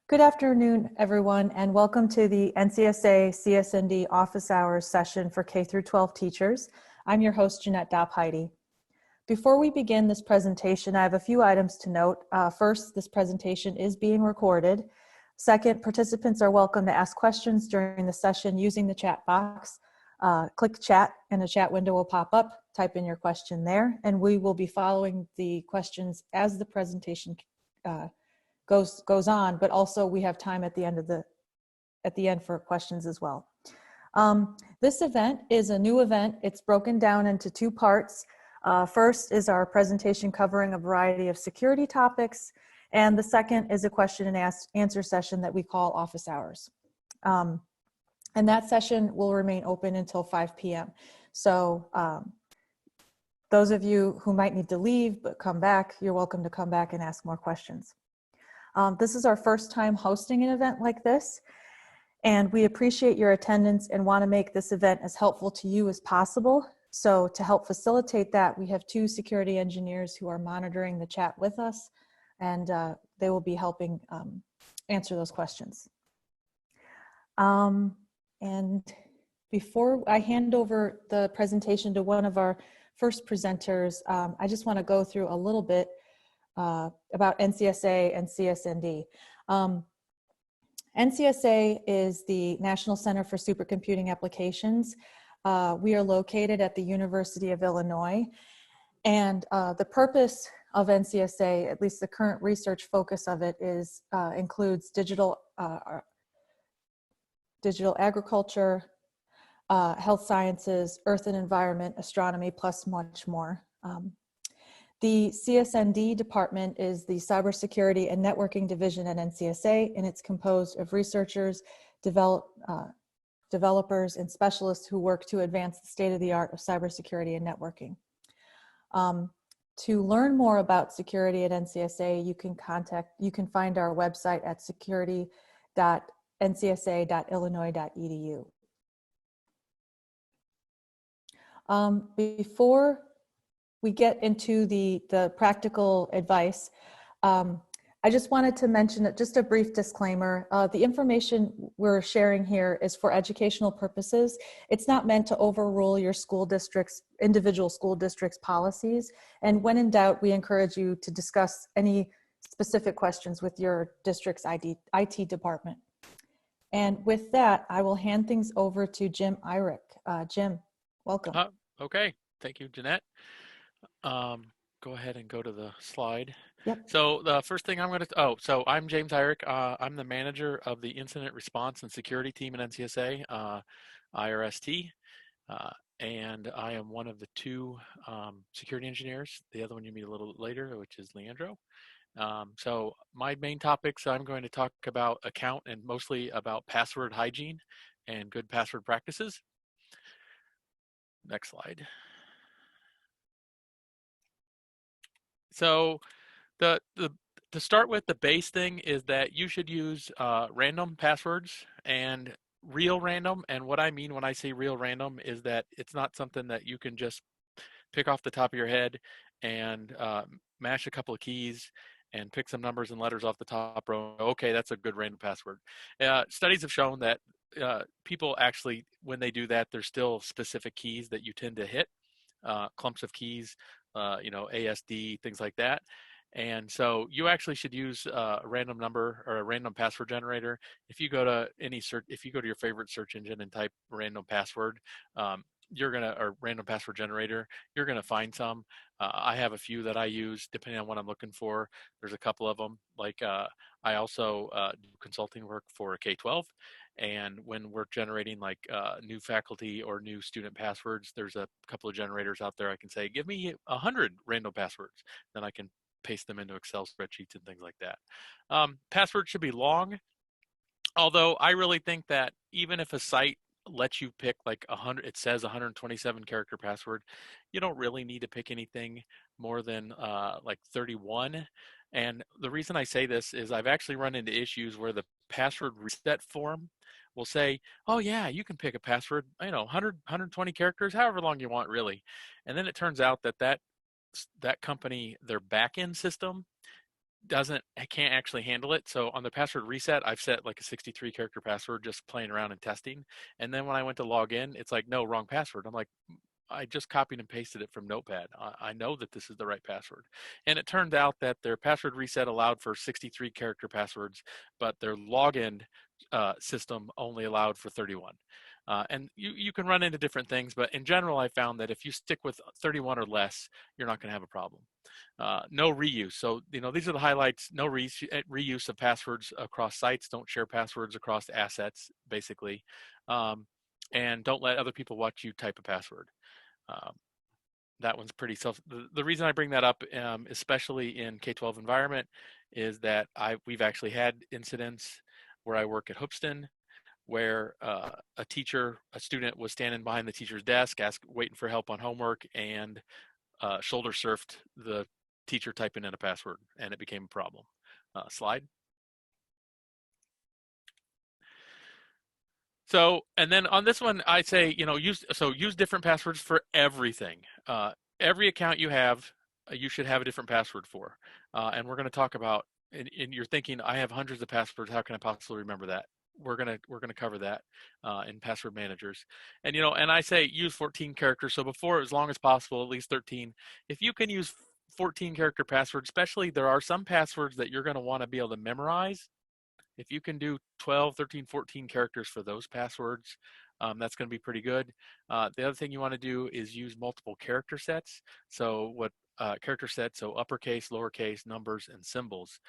Good afternoon, everyone, and welcome to the NCSA CSND office hours session for K-12 teachers. I'm your host, Jeanette Dopp-Heidi. Before we begin this presentation, I have a few items to note. First, this presentation is being recorded. Second, participants are welcome to ask questions during the session using the chat box. Click chat and a chat window will pop up. Type in your question there, and we will be following the questions as the presentation goes on, but also we have time at the end for questions as well. This event is a new event. It's broken down into two parts. First is our presentation covering a variety of security topics, and the second is a question and answer session that we call office hours. And that session will remain open until 5 p.m. So those of you who might need to leave but come back, you're welcome to come back and ask more questions. This is our first time hosting an event like this, and we appreciate your attendance and want to make this event as helpful to you as possible. So to help facilitate that, we have two security engineers who are monitoring the chat with us, and they will be helping answer those questions. And before I hand over the presentation to one of our first presenters, I just want to go through a little bit about NCSA and CSND. NCSA is the National Center for Supercomputing Applications. We are located at the University of Illinois, and the purpose of NCSA, at least the current research focus of it, is includes digital agriculture, health sciences, earth and environment, astronomy, plus much more. The CSND department is the Cybersecurity and Networking Division at NCSA, and it's composed of researchers, developers, and specialists who work to advance the state-of-the-art of cybersecurity and networking. To learn more about security at NCSA, you can find our website at security.ncsa.illinois.edu. Before we get into the practical advice, I just wanted to mention that just a brief disclaimer. The information we're sharing here is for educational purposes. It's not meant to overrule your individual school district's policies. And when in doubt, we encourage you to discuss any specific questions with your district's IT department. And with that, I will hand things over to Jim Eyrich. Jim, welcome. Okay, thank you, Jeanette. Go ahead and go to the slide. Yep. So the first thing I'm going to, so I'm James Eyrich. I'm the manager of the Incident Response and Security Team at NCSA, IRST, and I am one of the two security engineers. The other one you meet a little later, which is Leandro. So my main topics, I'm going to talk about account and mostly about password hygiene and good password practices. Next slide. So to start with, the base thing is that you should use random passwords and real random. And what I mean when I say real random is that it's not something that you can just pick off the top of your head and mash a couple of keys and pick some numbers and letters off the top row. Okay, that's a good random password. Studies have shown that people actually, when they do that, there's still specific keys that you tend to hit, clumps of keys, ASD, things like that. And so you actually should use a random number or a random password generator. If you go to if you go to your favorite search engine and type random password, or random password generator, you're gonna find some. I have a few that I use depending on what I'm looking for. There's a couple of them. Like I also do consulting work for K-12. And when we're generating like new faculty or new student passwords, there's a couple of generators out there. I can say, give me 100 random passwords. Then I can paste them into Excel spreadsheets and things like that. Passwords should be long, although I really think that even if a site lets you pick like 100, it says 127 character password, you don't really need to pick anything more than like 31. And the reason I say this is I've actually run into issues where the password reset form will say, oh yeah, you can pick a password, 100, 120 characters, however long you want really. And then it turns out that that company, their backend system I can't actually handle it. So on the password reset, I've set like a 63 character password just playing around and testing. And then when I went to log in, it's like, no, wrong password. I'm like, I just copied and pasted it from Notepad. I know that this is the right password. And it turned out that their password reset allowed for 63 character passwords, but their login system only allowed for 31. And you can run into different things, but in general, I found that if you stick with 31 or less, you're not going to have a problem. No reuse. So, these are the highlights. No reuse of passwords across sites. Don't share passwords across assets, basically. And don't let other people watch you type a password. Um, that one's pretty self. The reason I bring that up, especially in K-12 environment, is that we've actually had incidents where I work at Hoopston, where a student was standing behind the teacher's desk, waiting for help on homework, and shoulder surfed the teacher typing in a password, and it became a problem. Slide. So, and then on this one, I say, use different passwords for everything. Every account you have, you should have a different password for. And we're going to talk about, and you're thinking, I have hundreds of passwords. How can I possibly remember that? We're gonna cover that in password managers. And I say use 14 characters. So before, as long as possible, at least 13. If you can use 14 character passwords, especially there are some passwords that you're going to want to be able to memorize. If you can do 12, 13, 14 characters for those passwords, that's going to be pretty good. The other thing you want to do is use multiple character sets. So what character sets, so uppercase, lowercase, numbers, and symbols.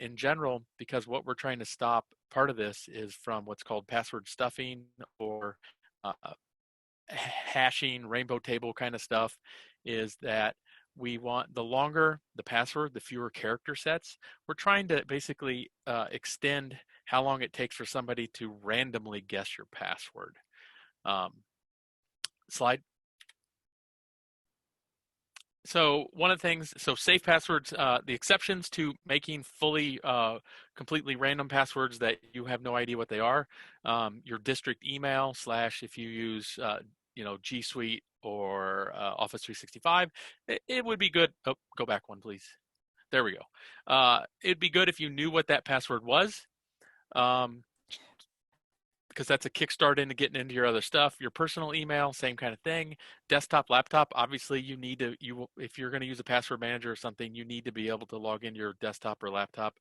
In general, because what we're trying to stop, part of this is from what's called password stuffing or uh, hashing, rainbow table kind of stuff, is that we want the longer the password, the fewer character sets. We're trying to basically extend how long it takes for somebody to randomly guess your password. Um, slide. So one of the things, so safe passwords, the exceptions to making fully, completely random passwords that you have no idea what they are, your district email / if you use, G Suite or Office 365, it would be good. Oh, go back one, please. There we go. It'd be good if you knew what that password was. Um, because that's a kickstart into getting into your other stuff. Your personal email, same kind of thing. Desktop, laptop, obviously you need to, if you're going to use a password manager or something, you need to be able to log into your desktop or laptop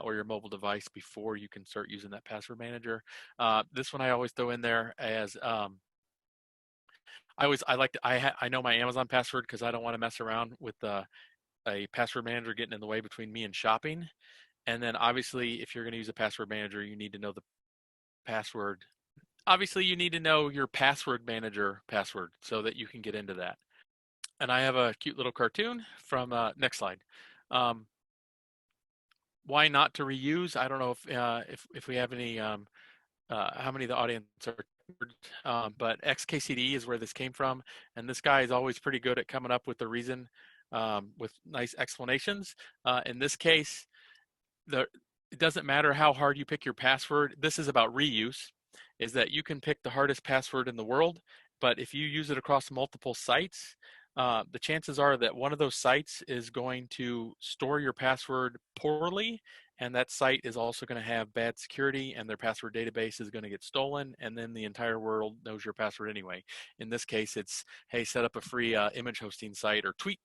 or your mobile device before you can start using that password manager. This one I always throw in there as I know my Amazon password because I don't want to mess around with a password manager getting in the way between me and shopping. And then obviously, if you're going to use a password manager, you need to know the password. Obviously, you need to know your password manager password so that you can get into that. And I have a cute little cartoon from next slide. Why not to reuse? I don't know if we have any how many of the audience are, but XKCD is where this came from, and this guy is always pretty good at coming up with the reason with nice explanations. In this case, it doesn't matter how hard you pick your password. This is about reuse, is that you can pick the hardest password in the world, but if you use it across multiple sites, the chances are that one of those sites is going to store your password poorly, and that site is also going to have bad security, and their password database is going to get stolen, and then the entire world knows your password anyway. In this case, it's, hey, set up a free image hosting site or tweet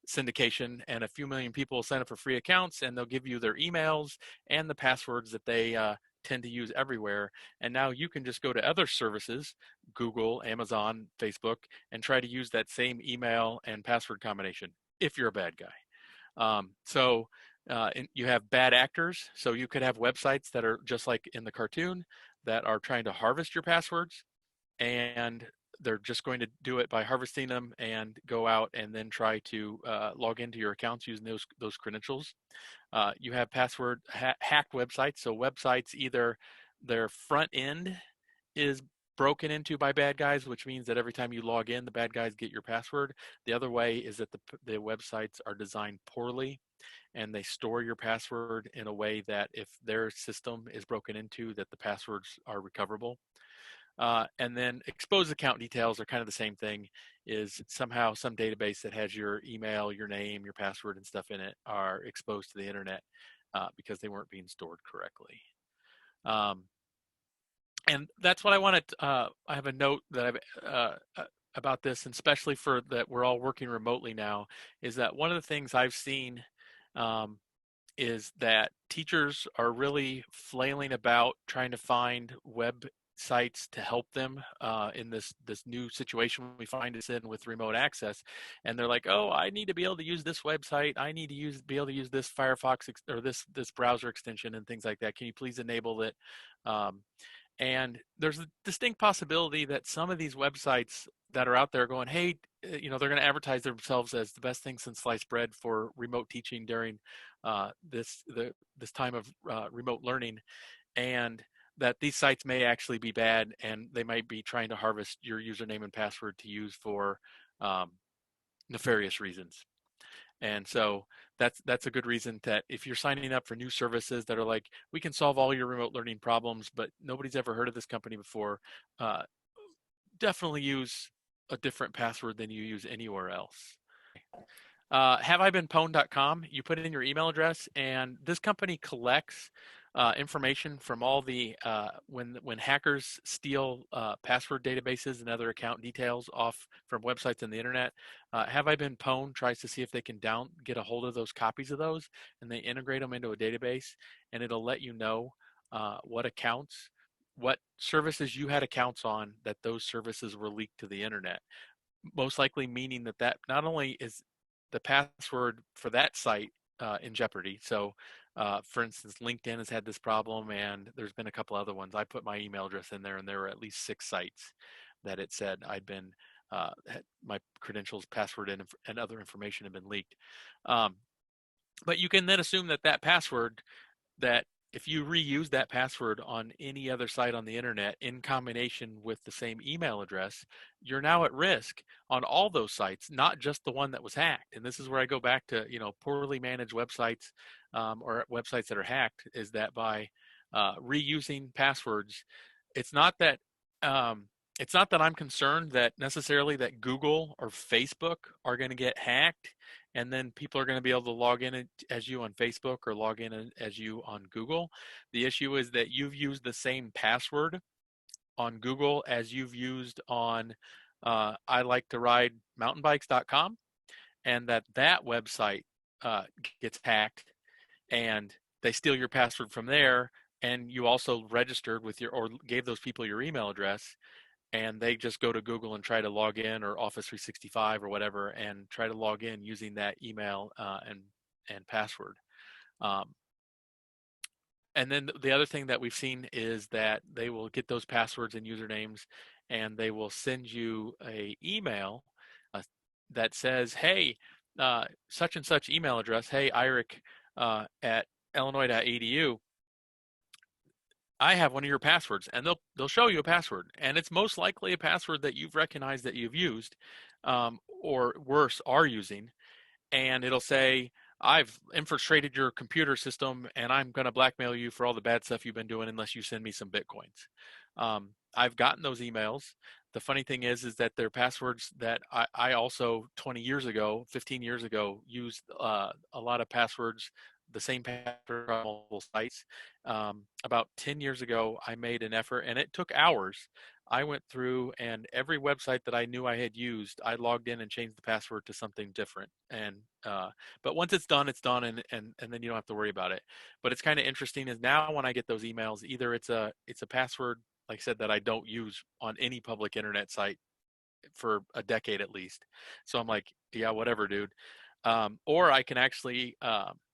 syndication, and a few million people will sign up for free accounts, and they'll give you their emails and the passwords that they tend to use everywhere. And now you can just go to other services, Google, Amazon, Facebook, and try to use that same email and password combination if you're a bad guy. You have bad actors. So you could have websites that are just like in the cartoon that are trying to harvest your passwords, and they're just going to do it by harvesting them and go out and then try to log into your accounts using those credentials. You have password hacked websites. So websites, either their front end is broken into by bad guys, which means that every time you log in, the bad guys get your password. The other way is that the websites are designed poorly, and they store your password in a way that if their system is broken into, that the passwords are recoverable. And then exposed account details are kind of the same thing, is somehow some database that has your email, your name, your password and stuff in it are exposed to the internet because they weren't being stored correctly. And that's what I wanted. I have a note that I've about this, and especially for that we're all working remotely now, is that one of the things I've seen um, is that teachers are really flailing about trying to find websites to help them in this new situation we find us in with remote access, and they're like, oh, I need to be able to use this website, I need to be able to use this Firefox or this browser extension and things like that, can you please enable it? And there's a distinct possibility that some of these websites that are out there going, hey, they're going to advertise themselves as the best thing since sliced bread for remote teaching during this time of remote learning, and that these sites may actually be bad, and they might be trying to harvest your username and password to use for nefarious reasons. And so that's a good reason that if you're signing up for new services that are like, we can solve all your remote learning problems, but nobody's ever heard of this company before, uh, definitely use a different password than you use anywhere else. HaveIBeenPwned.com, you put in your email address, and this company collects information from all the when hackers steal password databases and other account details off from websites on the internet. Have I Been Pwned tries to see if they can get a hold of those copies of those, and they integrate them into a database, and it'll let you know what services you had accounts on, that those services were leaked to the internet, most likely meaning that not only is the password for that site in jeopardy. So, for instance, LinkedIn has had this problem, and there's been a couple other ones. I put my email address in there, and there were at least 6 sites that it said my credentials, password, and other information had been leaked. But you can then assume that password, that if you reuse that password on any other site on the internet in combination with the same email address, you're now at risk on all those sites, not just the one that was hacked. And this is where I go back to, poorly managed websites or websites that are hacked, is that by reusing passwords, it's not that it's not that I'm concerned that necessarily that Google or Facebook are going to get hacked and then people are going to be able to log in as you on Facebook or log in as you on Google. The issue is that you've used the same password on Google as you've used on I like to ride mountainbikes.com, and that website gets hacked and they steal your password from there, and you also registered with or gave those people your email address, and they just go to Google and try to log in, or Office 365 or whatever, and try to log in using that email and password. And then the other thing that we've seen is that they will get those passwords and usernames, and they will send you a email that says, hey, such and such email address, hey, Iric at illinois.edu, I have one of your passwords, and they'll show you a password, and it's most likely a password that you've recognized that you've used, or worse, are using, and it'll say, I've infiltrated your computer system, and I'm going to blackmail you for all the bad stuff you've been doing unless you send me some bitcoins. I've gotten those emails. The funny thing is that they're passwords that I also 20 years ago, 15 years ago, used a lot of passwords, the same password on multiple sites. About 10 years ago, I made an effort, and it took hours. I went through, and every website that I knew I had used, I logged in and changed the password to something different. And but once it's done, and then you don't have to worry about it. But it's kind of interesting is now when I get those emails, either it's a password, like I said, that I don't use on any public internet site for a decade at least. So I'm like, yeah, whatever, dude. Or I can actually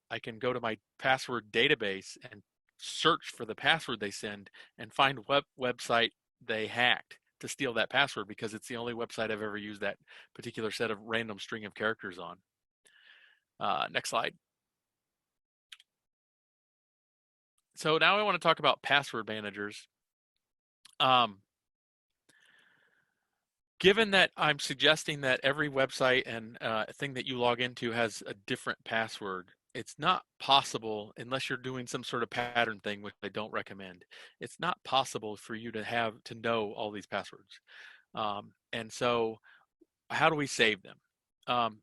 I can go to my password database and search for the password they send and find what website they hacked to steal that password, because it's the only website I've ever used that particular set of random string of characters on. Next slide. So now I want to talk about password managers. Given that I'm suggesting that every website and thing that you log into has a different password, it's not possible unless you're doing some sort of pattern thing, which I don't recommend. It's not possible for you to know all these passwords. And so how do we save them? Um,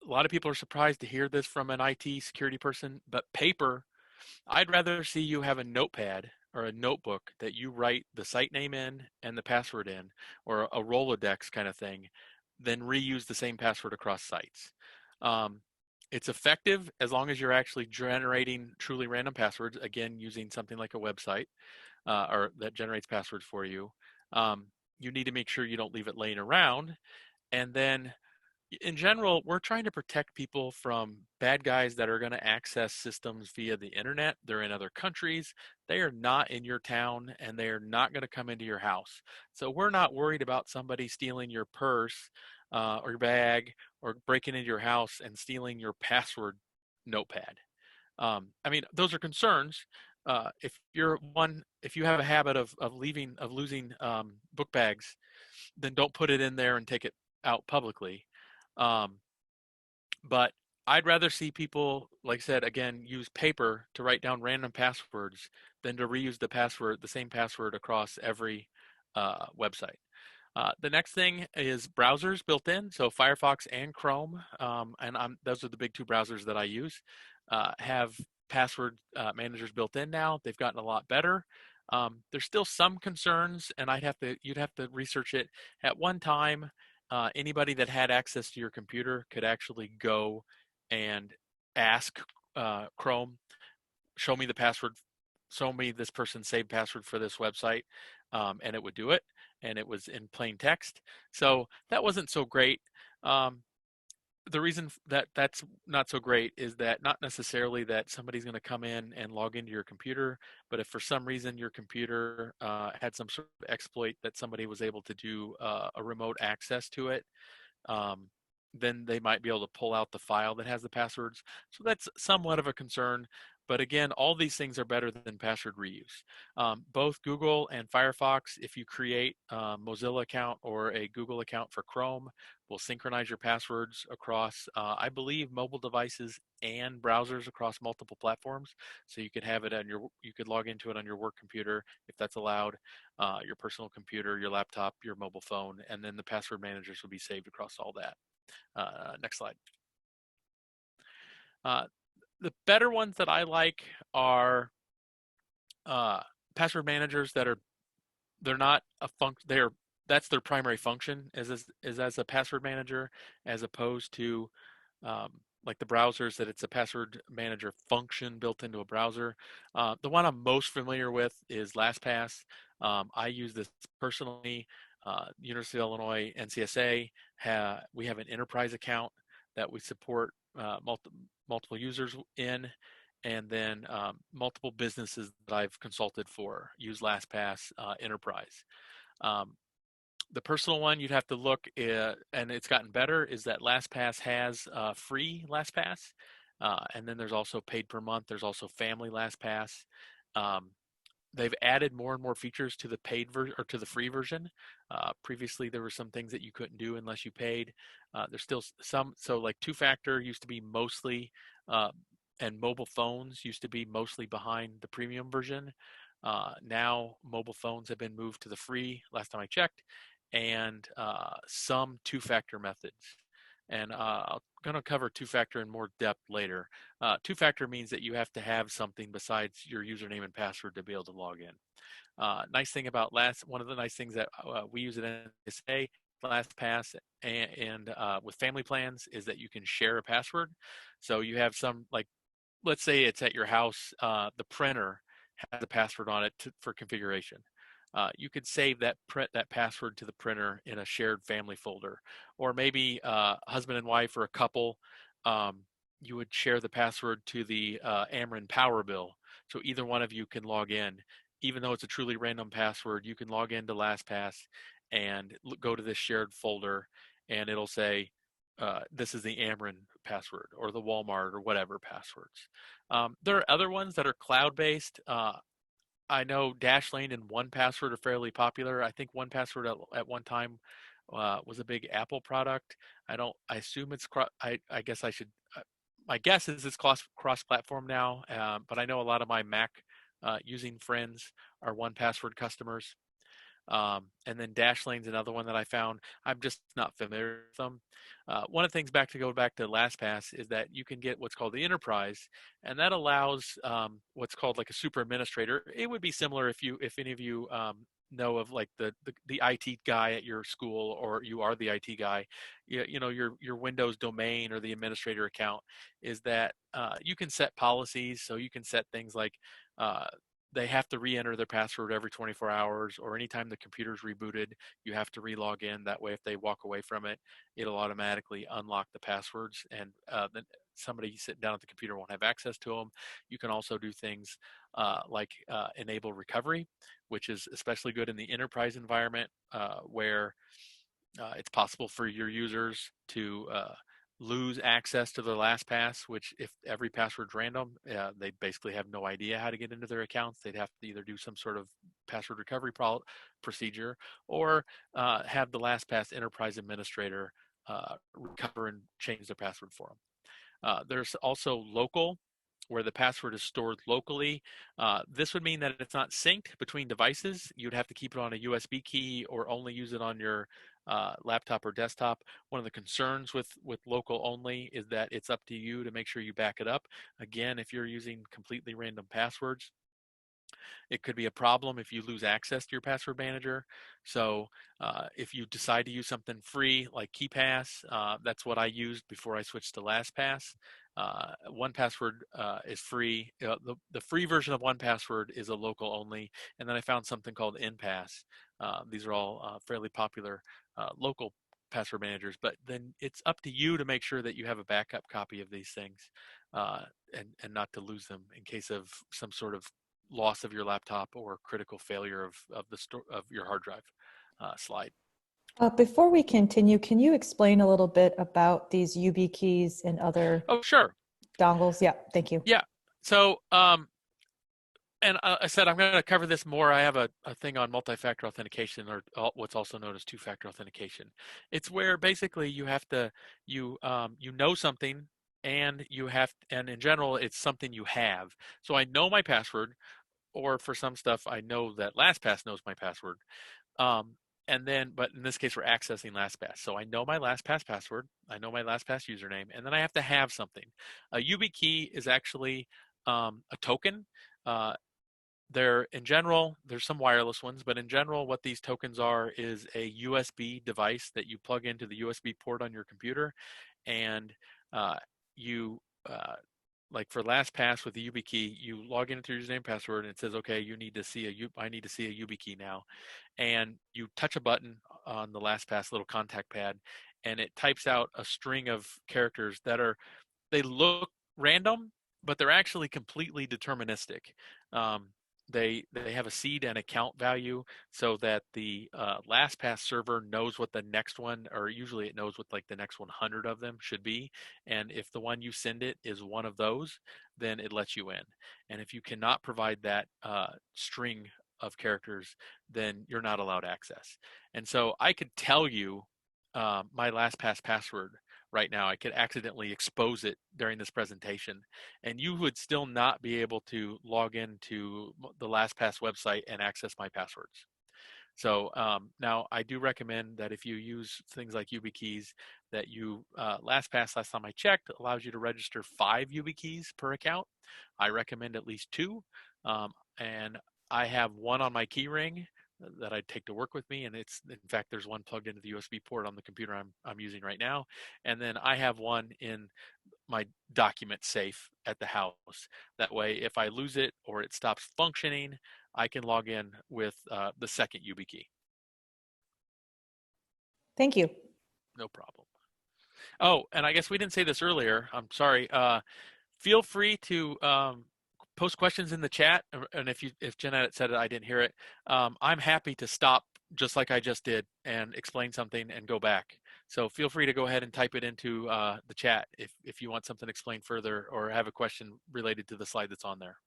a lot of people are surprised to hear this from an IT security person, but paper, I'd rather see you have a notepad or a notebook that you write the site name in and the password in, or a Rolodex kind of thing, than reuse the same password across sites. Um, it's effective as long as you're actually generating truly random passwords, again, using something like a website or that generates passwords for you. Um, you need to make sure you don't leave it laying around. And then in general, we're trying to protect people from bad guys that are going to access systems via the internet. They're in other countries. They are not in your town and they are not going to come into your house. So we're not worried about somebody stealing your purse or your bag or breaking into your house and stealing your password notepad. I mean, those are concerns. If you have a habit of losing book bags, then don't put it in there and take it out publicly. Um, but I'd rather see people, like I said, again, use paper to write down random passwords than to reuse the same password across every website. The next thing is browsers built in. So Firefox and Chrome, those are the big two browsers that I use, have password managers built in now. They've gotten a lot better. There's still some concerns, and you'd have to research it. At one time, anybody that had access to your computer could actually go and ask Chrome, show me the password, show me this person's saved password for this website, and it would do it, and it was in plain text. So that wasn't so great. Um, the reason that that's not so great is that not necessarily that somebody's going to come in and log into your computer, but if for some reason your computer had some sort of exploit that somebody was able to do a remote access to it, um, then they might be able to pull out the file that has the passwords. So that's somewhat of a concern. But again, all these things are better than password reuse. Both Google and Firefox, if you create a Mozilla account or a Google account for Chrome, will synchronize your passwords across, I believe, mobile devices and browsers across multiple platforms. So you could have it you could log into it on your work computer if that's allowed, your personal computer, your laptop, your mobile phone, and then the password managers will be saved across all that. Next slide. Uh, the better ones that I like are password managers they're not a that's their primary function is as a password manager, as opposed to um, like the browsers, that it's a password manager function built into a browser. The one I'm most familiar with is LastPass. I use this personally. University of Illinois, NCSA, we have an enterprise account that we support multiple users in, and then multiple businesses that I've consulted for use LastPass Enterprise. Um, the personal one you'd have to look, and it's gotten better, is that LastPass has free LastPass, and then there's also paid per month. There's also Family LastPass. Um, they've added more and more features to the paid version or to the free version. Previously, there were some things that you couldn't do unless you paid. There's still some, so like two-factor used to be mostly, uh, and mobile phones used to be mostly behind the premium version. Now mobile phones have been moved to the free, last time I checked, and some two-factor methods. And I'm going to cover two-factor in more depth later. Two-factor means that you have to have something besides your username and password to be able to log in. One of the nice things that we use at NSA, LastPass, and with family plans is that you can share a password. So you have let's say it's at your house, the printer has a password on it for configuration. You could save that password to the printer in a shared family folder, or maybe husband and wife or a couple. Um, you would share the password to the Ameren power bill, so either one of you can log in. Even though it's a truly random password, you can log into LastPass and go to this shared folder, and it'll say, this is the Ameren password or the Walmart or whatever passwords. There are other ones that are cloud-based. I know Dashlane and 1Password are fairly popular. I think 1Password at one time was a big Apple product. I assume it's, I guess I should my guess is it's cross-platform now, but I know a lot of my Mac using friends are 1Password customers. And then Dashlane's another one that I found. I'm just not familiar with them. One of the things go back to LastPass is that you can get what's called the enterprise, and that allows what's called like a super administrator. It would be similar if any of you know of like the IT guy at your school, or you are the IT guy. You know your Windows domain or the administrator account is that you can set policies. So you can set things like uh, they have to re-enter their password every 24 hours, or anytime the computer's rebooted, you have to re-log in. That way, if they walk away from it, it'll automatically unlock the passwords, and then somebody sitting down at the computer won't have access to them. You can also do things like enable recovery, which is especially good in the enterprise environment, where it's possible for your users to lose access to their LastPass, which if every password's random, they basically have no idea how to get into their accounts. They'd have to either do some sort of password recovery procedure, or have the LastPass enterprise administrator recover and change their password for them. There's also local, where the password is stored locally. This would mean that it's not synced between devices. You'd have to keep it on a USB key or only use it on your laptop or desktop. One of the concerns with local only is that it's up to you to make sure you back it up. Again, if you're using completely random passwords, it could be a problem if you lose access to your password manager. So if you decide to use something free like KeePass, that's what I used before I switched to LastPass. 1Password is free. The free version of 1Password is a local only, and then I found something called NPass. These are all fairly popular local password managers, but then it's up to you to make sure that you have a backup copy of these things, and not to lose them in case of some sort of loss of your laptop or critical failure of your hard drive slide. Before we continue, can you explain a little bit about these YubiKeys and other Oh, sure. dongles? Yeah, thank you. Yeah. So, and I said I'm going to cover this more. I have a thing on multi-factor authentication, or what's also known as two-factor authentication. It's where basically you have to you know something, and and in general it's something you have. So I know my password, or for some stuff I know that LastPass knows my password. Um, and then, but in this case, we're accessing LastPass. So I know my LastPass password, I know my LastPass username, and then I have to have something. A YubiKey is actually a token. Uh, in general, there's some wireless ones, but in general, what these tokens are is a USB device that you plug into the USB port on your computer, and uh, you like for LastPass with the YubiKey, you log into your username and password, and it says, okay, I need to see a YubiKey now, and you touch a button on the LastPass little contact pad, and it types out a string of characters they look random, but they're actually completely deterministic. Um, they have a seed and a count value, so that the LastPass server knows what the next one, or usually it knows what like the next 100 of them should be. And if the one you send it is one of those, then it lets you in. And if you cannot provide that string of characters, then you're not allowed access. And so I could tell you my LastPass password right now. I could accidentally expose it during this presentation, and you would still not be able to log into the LastPass website and access my passwords. So now I do recommend that if you use things like YubiKeys, that you LastPass, last time I checked, allows you to register 5 YubiKeys per account. I recommend at least 2, and I have one on my keyring that I take to work with me, and it's in fact there's one plugged into the USB port on the computer I'm using right now, and then I have one in my document safe at the house. That way, if I lose it or it stops functioning, I can log in with the second YubiKey. Thank you. No problem. Oh, and I guess we didn't say this earlier. I'm sorry. Feel free to post questions in the chat, and if Jeanette said it, I didn't hear it. I'm happy to stop just like I just did and explain something and go back. So feel free to go ahead and type it into the chat if you want something explained further or have a question related to the slide that's on there.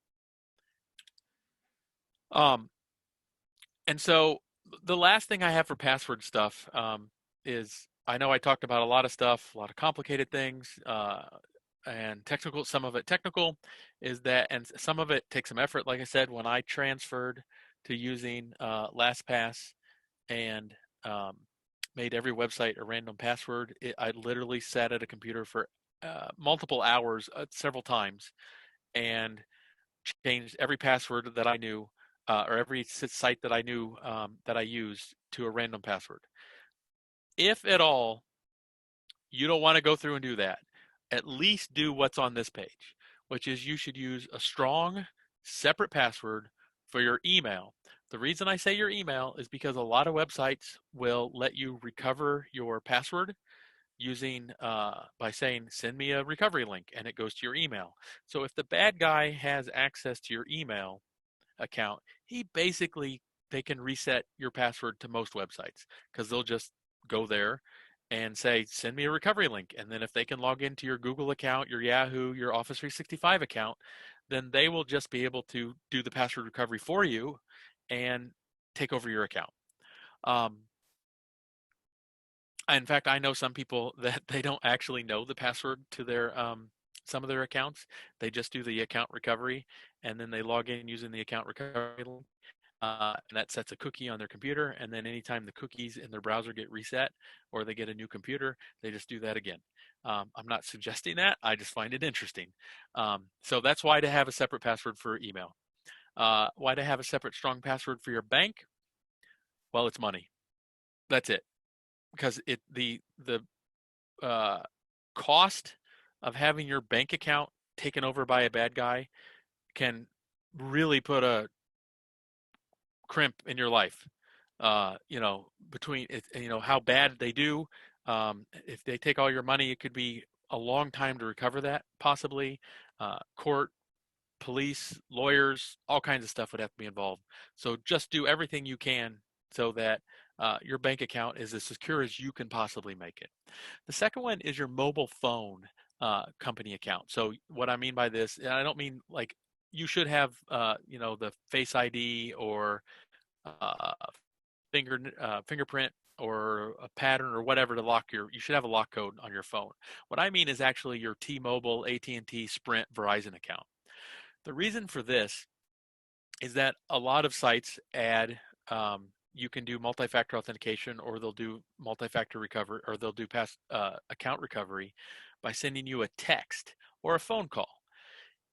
And so the last thing I have for password stuff is, I know I talked about a lot of stuff, a lot of complicated things. and technical, some of it technical, is that, and some of it takes some effort. Like I said, when I transferred to using LastPass and um, made every website a random password, I literally sat at a computer for multiple hours, several times, and changed every password that I knew, or every site that I knew that I used to a random password. If at all you don't want to go through and do that, at least do what's on this page, which is you should use a strong, separate password for your email. The reason I say your email is because a lot of websites will let you recover your password using by saying send me a recovery link, and it goes to your email. So if the bad guy has access to your email account, they can reset your password to most websites, because they'll just go there and say send me a recovery link, and then if they can log into your Google account, your Yahoo, your Office 365 account, then they will just be able to do the password recovery for you and take over your account. um, in fact, I know some people that they don't actually know the password to their some of their accounts. They just do the account recovery, and then they log in using the account recovery link, and that sets a cookie on their computer. And then anytime the cookies in their browser get reset or they get a new computer, they just do that again. I'm not suggesting that. I just find it interesting. So that's why to have a separate password for email. Why to have a separate strong password for your bank? Well, it's money. That's it. Because the uh, cost of having your bank account taken over by a bad guy can really put a crimp in your life. Between it, how bad they do. If they take all your money, it could be a long time to recover that, possibly. Court, police, lawyers, all kinds of stuff would have to be involved. So just do everything you can so that your bank account is as secure as you can possibly make it. The second one is your mobile phone company account. So what I mean by this, and I don't mean like you should have, the Face ID or uh, fingerprint or a pattern or whatever to lock you should have a lock code on your phone. What I mean is actually your T-Mobile, AT&T, Sprint, Verizon account. The reason for this is that a lot of sites add, you can do multi-factor authentication, or they'll do multi-factor recovery, or they'll do past account recovery by sending you a text or a phone call.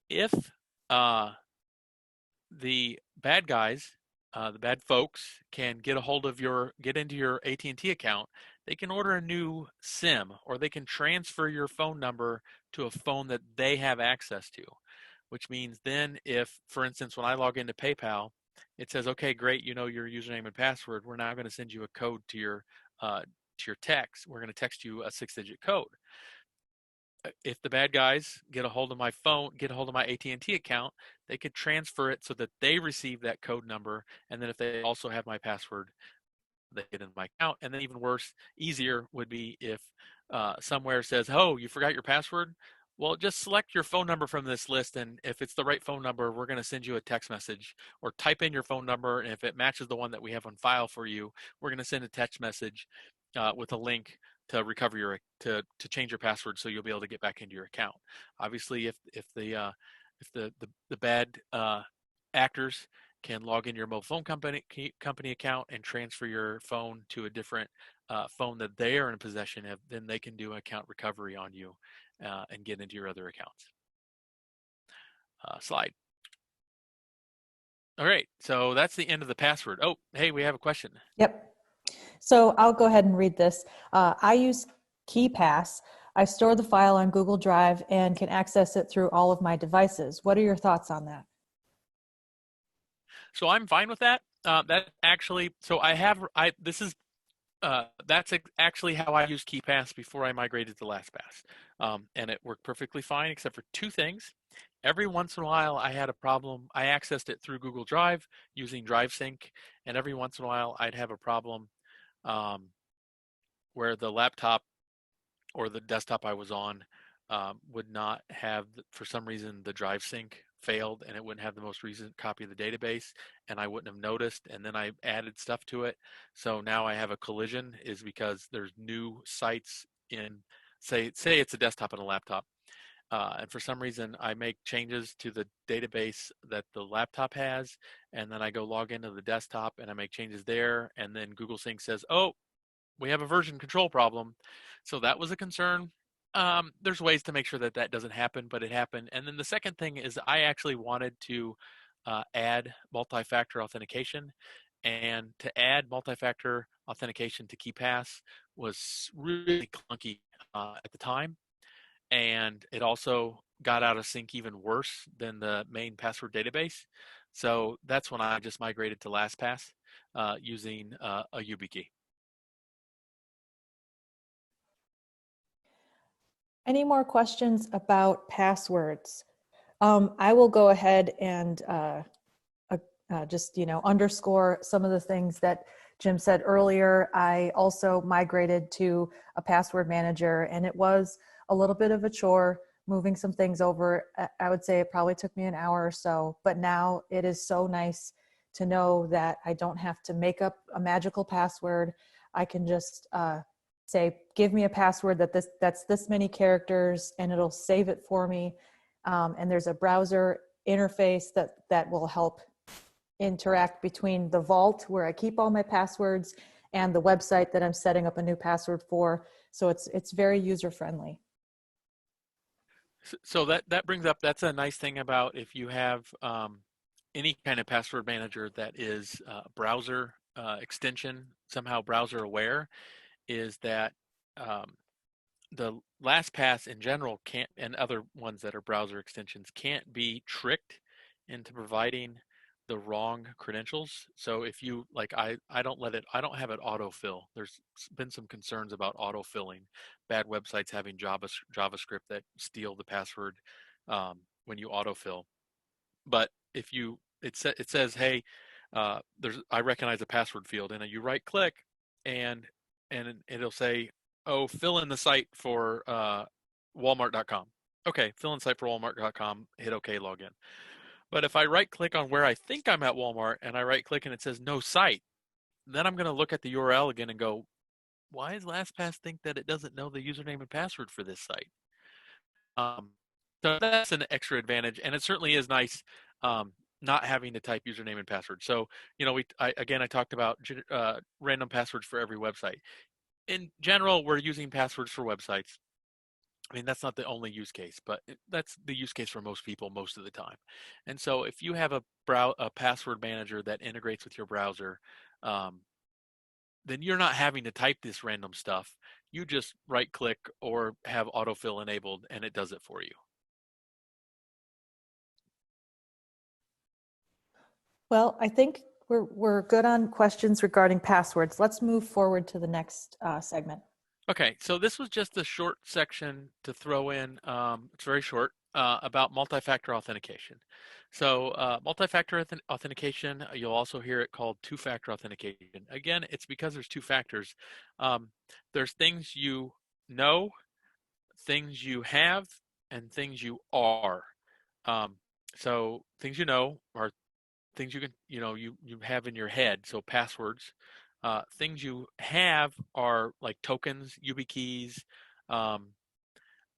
If uh, the bad guys, the bad folks, can get into your AT&T account, they can order a new SIM, or they can transfer your phone number to a phone that they have access to. Which means then if, for instance, when I log into PayPal, it says, okay, great, you know your username and password. We're now going to send you a code to your text. We're going to text you a 6-digit code. If the bad guys get a hold of my phone, get a hold of my AT&T account, they could transfer it so that they receive that code number. And then if they also have my password, they get in my account. And then even worse, easier would be if somewhere says, oh, you forgot your password. Well, just select your phone number from this list, and if it's the right phone number, we're going to send you a text message, or type in your phone number, and if it matches the one that we have on file for you, we're going to send a text message with a link to recover to change your password, so you'll be able to get back into your account. Obviously, if the bad actors can log in your mobile phone company account and transfer your phone to a different phone that they are in possession of, then they can do account recovery on you and get into your other accounts. Slide. All right, so that's the end of the password. Oh, hey, we have a question. Yep. So I'll go ahead and read this. I use KeePass. I store the file on Google Drive and can access it through all of my devices. What are your thoughts on that? So I'm fine with that. That actually, so this is that's actually how I used KeePass before I migrated to LastPass, and it worked perfectly fine except for two things. Every once in a while, I had a problem. I accessed it through Google Drive using Drive Sync, and every once in a while, I'd have a problem um, where the laptop or the desktop I was on would not have, for some reason, the Drive Sync failed, and it wouldn't have the most recent copy of the database, and I wouldn't have noticed, and then I added stuff to it. So now I have a collision, is because there's new sites in, say it's a desktop and a laptop. and for some reason I make changes to the database that the laptop has, and then I go log into the desktop and I make changes there, and then Google Sync says, oh, we have a version control problem. So that was a concern. There's ways to make sure that that doesn't happen, but it happened. And then the second thing is I actually wanted to add multi-factor authentication. And to add multi-factor authentication to KeePass was really clunky at the time. And it also got out of sync even worse than the main password database. So that's when I just migrated to LastPass using a YubiKey. Any more questions about passwords? I will go ahead and just, underscore some of the things that Jim said earlier. I also migrated to a password manager, and it was a little bit of a chore moving some things over. I would say it probably took me an hour or so, but now it is so nice to know that I don't have to make up a magical password. I can just say, give me a password that's this many characters, and it'll save it for me. And there's a browser interface that will help interact between the vault where I keep all my passwords and the website that I'm setting up a new password for. So it's very user friendly. So that brings up, that's a nice thing about if you have any kind of password manager that is browser extension, somehow browser aware, is that the LastPass in general can't, and other ones that are browser extensions, can't be tricked into providing the wrong credentials. So if you, like, I don't have it autofill. There's been some concerns about autofilling, bad websites having JavaScript that steal the password when you autofill. But if you, it says, hey, I recognize a password field, and you right click, and it'll say, oh, fill in the site for Walmart.com. Okay, fill in site for Walmart.com, hit OK, log in. But if I right click on where I think I'm at Walmart and I right click and it says no site, then I'm going to look at the URL again and go, why does LastPass think that it doesn't know the username and password for this site? So that's an extra advantage, and it certainly is nice not having to type username and password. So, I talked about random passwords for every website. In general, we're using passwords for websites. I mean, that's not the only use case, but that's the use case for most people most of the time. And so if you have a password manager that integrates with your browser, um, then you're not having to type this random stuff. You just right click or have autofill enabled and it does it for you. Well, I think we're good on questions regarding passwords. Let's move forward to the next segment. Okay, so this was just a short section to throw in. It's very short about multi-factor authentication. So multi-factor authentication, you'll also hear it called two-factor authentication. Again, it's because there's two factors. There's things you know, things you have, and things you are. Um, so things you know are things you can, you have in your head. So passwords. Things you have are like tokens, YubiKeys, um,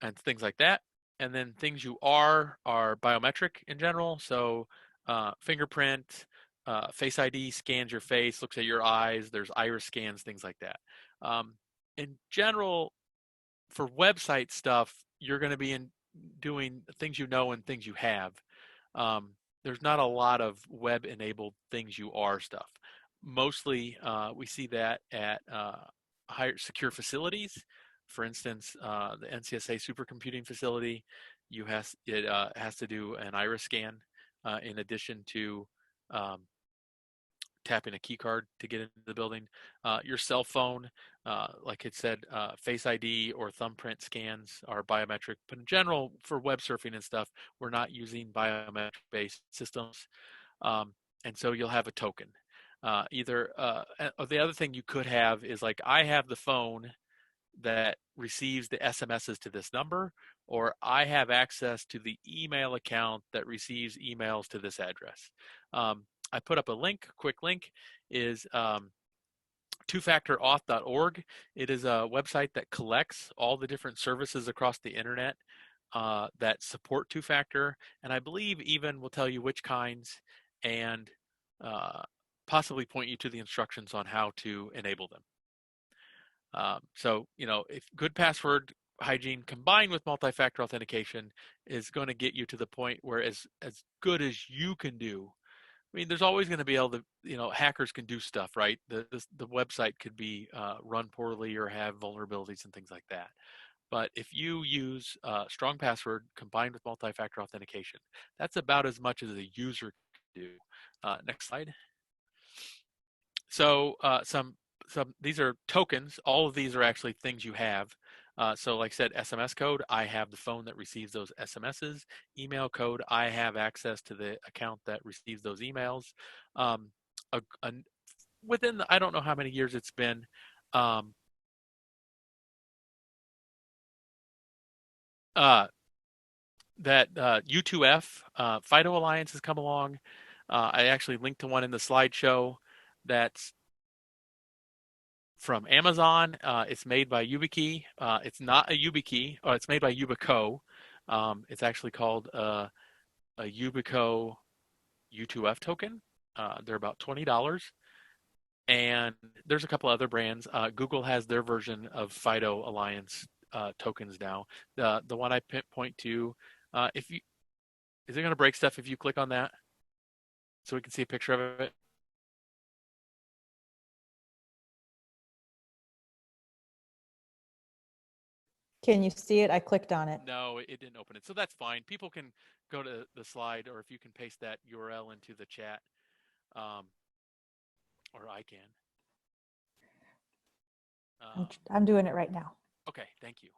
and things like that. And then things you are biometric in general. So fingerprint, Face ID scans your face, looks at your eyes. There's iris scans, things like that. In general, for website stuff, you're going to be doing things you know and things you have. Um, there's not a lot of web-enabled things you are stuff. Mostly, we see that at higher secure facilities. For instance, the NCSA supercomputing facility, it has to do an iris scan in addition to um, tapping a key card to get into the building. Your cell phone, like it said, Face ID or thumbprint scans are biometric. But in general, for web surfing and stuff, we're not using biometric-based systems. And so you'll have a token. The other thing you could have is like, I have the phone that receives the SMSs to this number, or I have access to the email account that receives emails to this address. I put up a link, quick link, is twofactorauth.org. It is a website that collects all the different services across the internet that support two-factor, and I believe even will tell you which kinds and possibly point you to the instructions on how to enable them. So, if good password hygiene combined with multi-factor authentication is going to get you to the point where as good as you can do. I mean, there's always going to be able to, hackers can do stuff, right? The website could be run poorly or have vulnerabilities and things like that. But if you use strong password combined with multi-factor authentication, that's about as much as a user can do. Next slide. So these are tokens. All of these are actually things you have. So like I said, SMS code, I have the phone that receives those SMSs. Email code, I have access to the account that receives those emails. A, a, within I don't know how many years it's been, that U2F FIDO Alliance has come along. I actually linked to one in the slideshow that's from Amazon. It's made by YubiKey. It's not a YubiKey, or it's made by Yubico. It's actually called a Yubico U2F token. They're about $20. And there's a couple other brands. Google has their version of FIDO Alliance tokens now. The one I point to, if you is it going to break stuff if you click on that so we can see a picture of it? Can you see it? I clicked on it. No, it didn't open it. So that's fine. People can go to the slide, or if you can paste that URL into the chat, um, or I can. I'm doing it right now. Okay, thank you.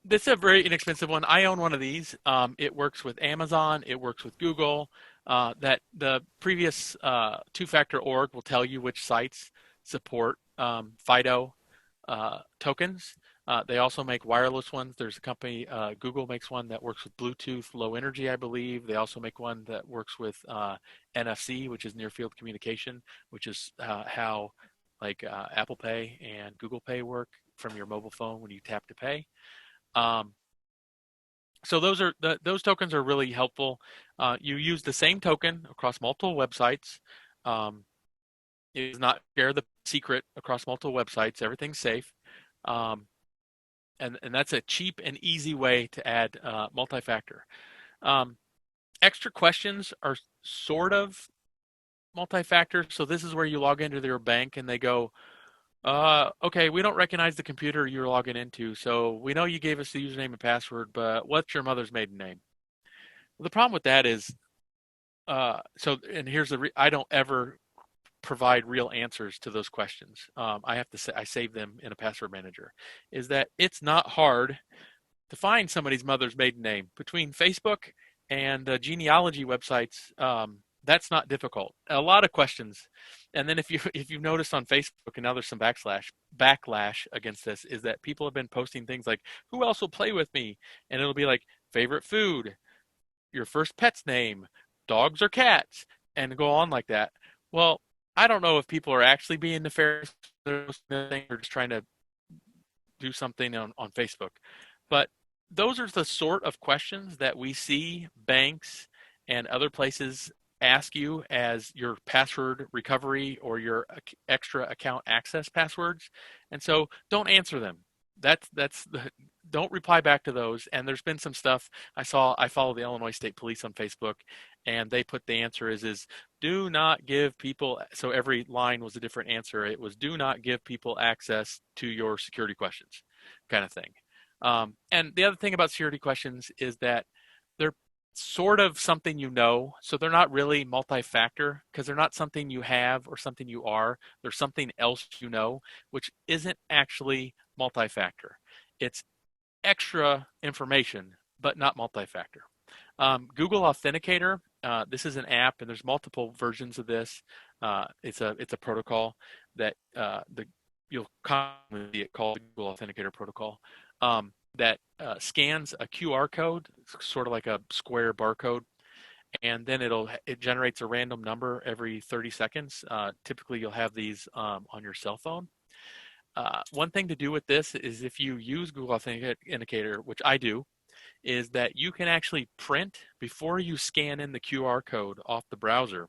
This is a very inexpensive one. I own one of these. It works with Amazon. It works with Google. That the previous two-factor org will tell you which sites support FIDO tokens. They also make wireless ones. There's a company, Google makes one that works with Bluetooth low energy, I believe. They also make one that works with NFC, which is near field communication, which is how like Apple Pay and Google Pay work from your mobile phone when you tap to pay. So those tokens are really helpful. You use the same token across multiple websites. It does not share the secret across multiple websites. Everything's safe. And that's a cheap and easy way to add multi-factor. Extra questions are sort of multi-factor. So this is where you log into your bank and they go, okay, we don't recognize the computer you're logging into. So we know you gave us the username and password, but what's your mother's maiden name? Well, the problem with that is, and here's I don't ever provide real answers to those questions. I have to say, I save them in a password manager. Is that it's not hard to find somebody's mother's maiden name between Facebook and genealogy websites. That's not difficult. A lot of questions, and then if you've noticed on Facebook, and now there's some backlash against this, is that people have been posting things like, "Who else will play with me?" And it'll be like favorite food, your first pet's name, dogs or cats, and go on like that. Well, I don't know if people are actually being nefarious or just trying to do something on Facebook, but those are the sort of questions that we see banks and other places ask you as your password recovery or your extra account access passwords. And so don't answer them. Don't reply back to those. And there's been some stuff I follow the Illinois State Police on Facebook, and they put the answer is do not give people, so every line was a different answer. It was do not give people access to your security questions kind of thing. And the other thing about security questions is that they're sort of something so they're not really multi-factor because they're not something you have or something you are. They're something else which isn't actually multi-factor. It's extra information, but not multi-factor. Google Authenticator, this is an app, and there's multiple versions of this. It's a protocol that you'll commonly see it called Google Authenticator protocol. That scans a QR code, sort of like a square barcode, and then it generates a random number every 30 seconds. Typically, you'll have these on your cell phone. One thing to do with this is if you use Google Authenticator, which I do, is that you can actually print, before you scan in the QR code off the browser,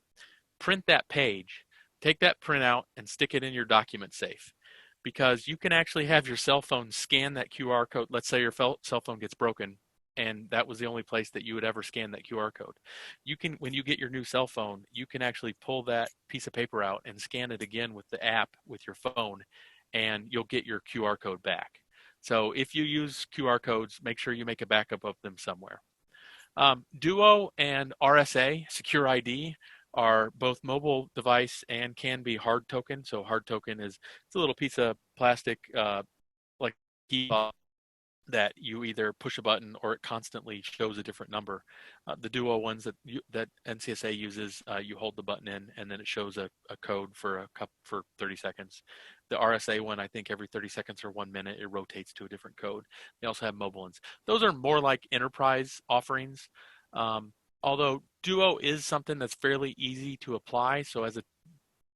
print that page, take that printout and stick it in your document safe. Because you can actually have your cell phone scan that QR code. Let's say your cell phone gets broken and that was the only place that you would ever scan that QR code. You can, when you get your new cell phone, you can actually pull that piece of paper out and scan it again with the app with your phone, and you'll get your QR code back. So if you use QR codes, make sure you make a backup of them somewhere. Duo and RSA, Secure ID, are both mobile device and can be hard token. So hard token is, it's a little piece of plastic, like key fob that you either push a button or it constantly shows a different number. The Duo ones that NCSA uses, you hold the button in and then it shows a code for for 30 seconds. The RSA one, I think every 30 seconds or 1 minute, it rotates to a different code. They also have mobile ones. Those are more like enterprise offerings. Although Duo is something that's fairly easy to apply. So as a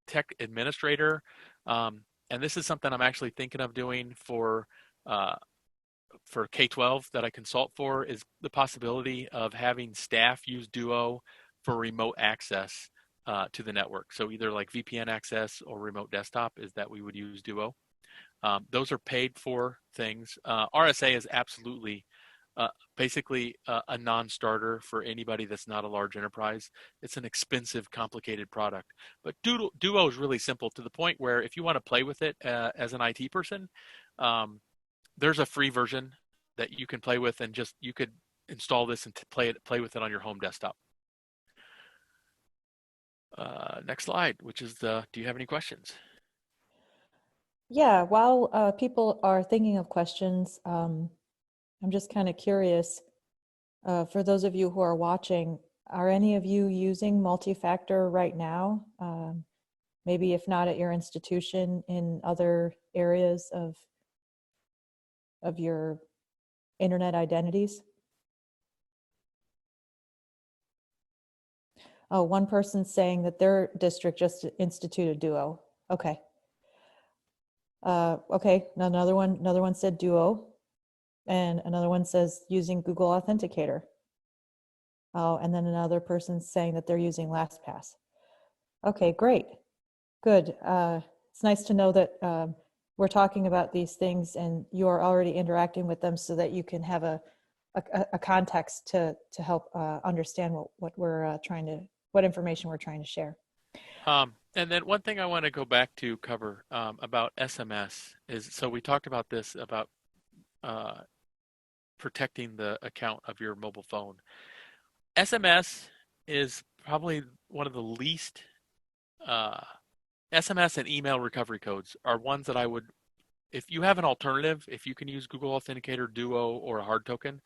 tech administrator, and this is something I'm actually thinking of doing for K-12 that I consult for, is the possibility of having staff use Duo for remote access to the network. So either like VPN access or remote desktop, is that we would use Duo. Those are paid for things. RSA is absolutely basically a non-starter for anybody that's not a large enterprise. It's an expensive, complicated product. But Duo is really simple, to the point where if you want to play with it as an IT person, there's a free version that you can play with, and just you could install this and play with it on your home desktop. Next slide, which is do you have any questions? Yeah, while people are thinking of questions, I'm just kind of curious, for those of you who are watching, are any of you using multi-factor right now? Maybe if not at your institution, in other areas of your internet identities? Oh, one person's saying that their district just instituted Duo. Okay. Okay, another one said Duo, and another one says using Google Authenticator. Oh, and then another person's saying that they're using LastPass. Okay, great, good. It's nice to know that we're talking about these things and you are already interacting with them, so that you can have a context to help understand what information we're trying to share. And then one thing I want to go back to cover about SMS is, so we talked about this, about protecting the account of your mobile phone. SMS is probably one of the least, SMS and email recovery codes are ones that I would, if you have an alternative, if you can use Google Authenticator, Duo, or a hard token,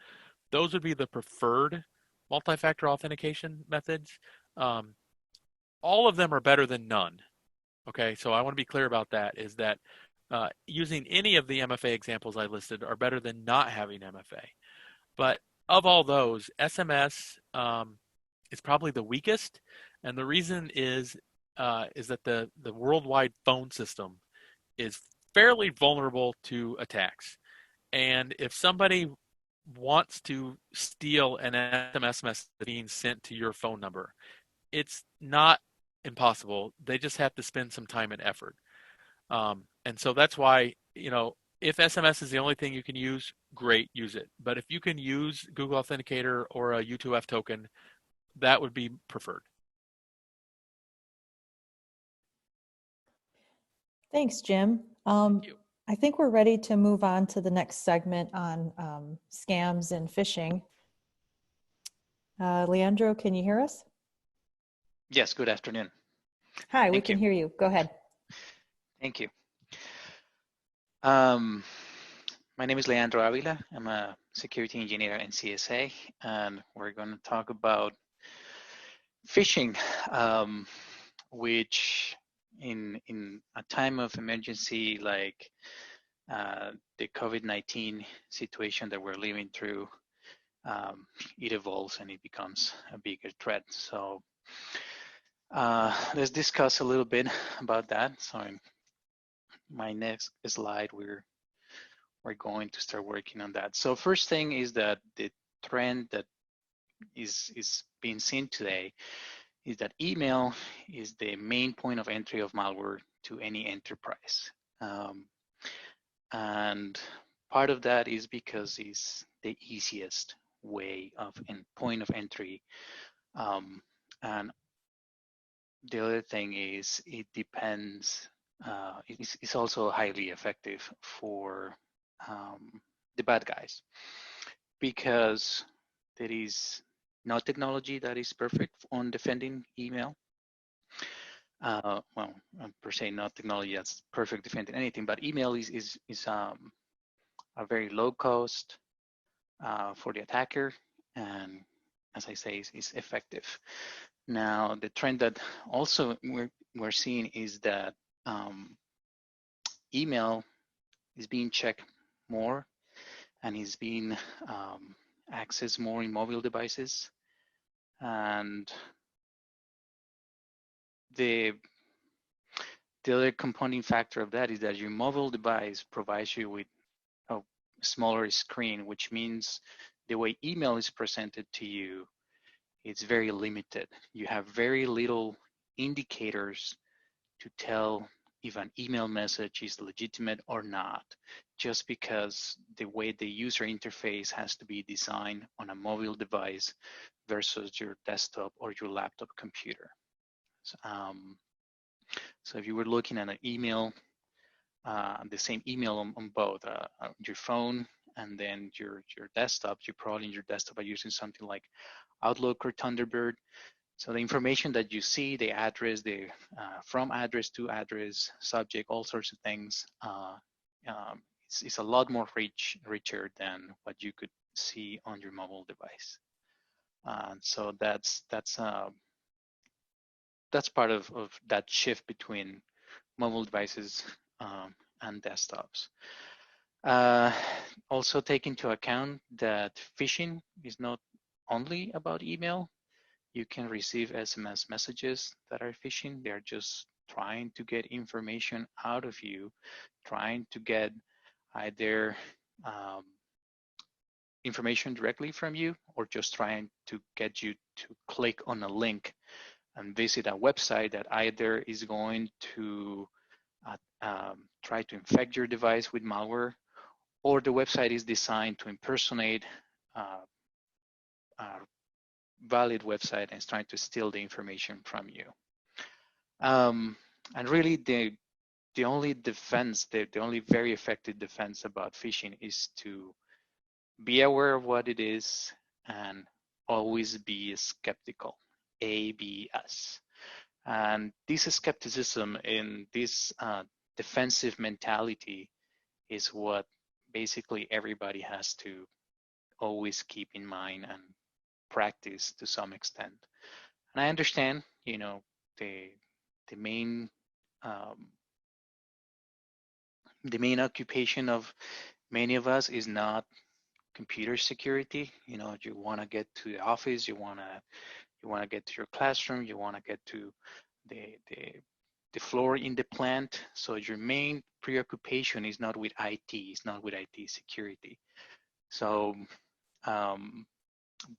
those would be the preferred multi-factor authentication methods. All of them are better than none. Okay, so I want to be clear about that, is that using any of the MFA examples I listed are better than not having MFA. But of all those, SMS is probably the weakest, and the reason is that the worldwide phone system is fairly vulnerable to attacks. And if somebody wants to steal an SMS message being sent to your phone number, it's not impossible. They just have to spend some time and effort. And so that's why, if SMS is the only thing you can use, great, use it. But if you can use Google Authenticator or a U2F token, that would be preferred. Thanks, Jim. Thank you. I think we're ready to move on to the next segment on scams and phishing. Leandro, can you hear us? Yes, good afternoon. Hi, we Thank can you. hear you. Go ahead. Thank you. My name is Leandro Avila. I'm a security engineer in CSA, and we're going to talk about phishing, which in a time of emergency like the COVID-19 situation that we're living through, it evolves and it becomes a bigger threat. So let's discuss a little bit about that. So in my next slide, we're going to start working on that. So first thing is that the trend that is being seen today is that email is the main point of entry of malware to any enterprise. And part of that is because it's the easiest way of point of entry. And the other thing is it depends, it's also highly effective for the bad guys, because there is no technology that is perfect on defending email. Well, per se, not technology that's perfect defending anything, but email is a very low cost for the attacker, and as I say, is effective. Now, the trend that also we're seeing is that email is being checked more and is being accessed more in mobile devices. And the other compounding factor of that is that your mobile device provides you with a smaller screen, which means the way email is presented to you, it's very limited. You have very little indicators to tell if an email message is legitimate or not, just because the way the user interface has to be designed on a mobile device versus your desktop or your laptop computer. So if you were looking at an email, the same email on both your phone and then your desktop, you probably in your desktop are using something like Outlook or Thunderbird. So the information that you see, the address, the from address to address, subject, all sorts of things, it's a lot more richer than what you could see on your mobile device. So that's part of that shift between mobile devices and desktops. Also take into account that phishing is not only about email. You can receive SMS messages that are phishing. They're just trying to get information out of you, trying to get either information directly from you or just trying to get you to click on a link and visit a website that either is going to try to infect your device with malware, or the website is designed to impersonate a valid website and is trying to steal the information from you. And really, the only defense, the only very effective defense about phishing is to be aware of what it is and always be skeptical. ABS. And this skepticism in this defensive mentality is what basically everybody has to always keep in mind and practice to some extent. And I understand, you know, the main occupation of many of us is not computer security. You know, you want to get to the office, you want to get to your classroom, you want to get to the floor in the plant. So your main preoccupation is not with IT, it's not with IT security. So,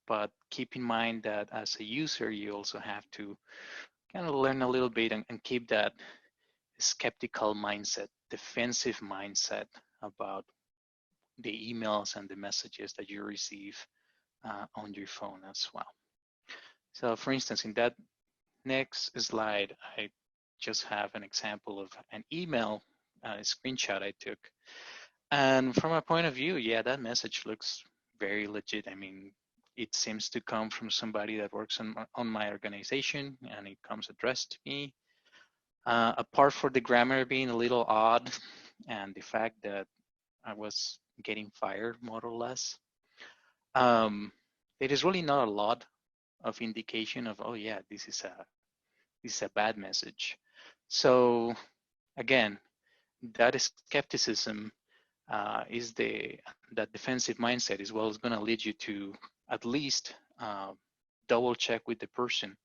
but keep in mind that as a user, you also have to kind of learn a little bit and keep that skeptical mindset, defensive mindset about the emails and the messages that you receive on your phone as well. So for instance, in that next slide, I just have an example of an email screenshot I took. And from a point of view, yeah, that message looks very legit. I mean, it seems to come from somebody that works on my organization, and it comes addressed to me. Apart from the grammar being a little odd and the fact that I was getting fired more or less, there is really not a lot of indication of, oh yeah, this is a bad message. So again, that skepticism is that defensive mindset is what is going to lead you to at least double check with the person.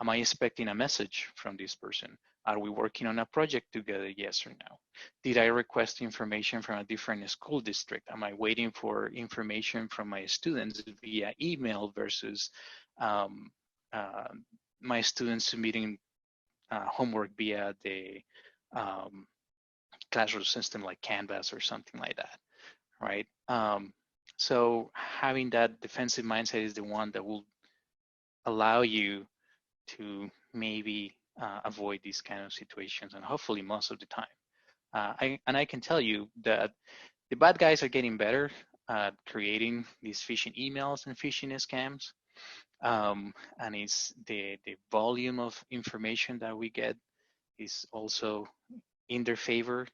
Am I expecting a message from this person? Are we working on a project together? Yes or no? Did I request information from a different school district? Am I waiting for information from my students via email versus um, uh, my students submitting homework via the um, classroom system like Canvas or something like that, right? So having that defensive mindset is the one that will allow you to maybe avoid these kind of situations, and hopefully most of the time. I can tell you that the bad guys are getting better at creating these phishing emails and phishing scams. And it's the volume of information that we get is also in their favor.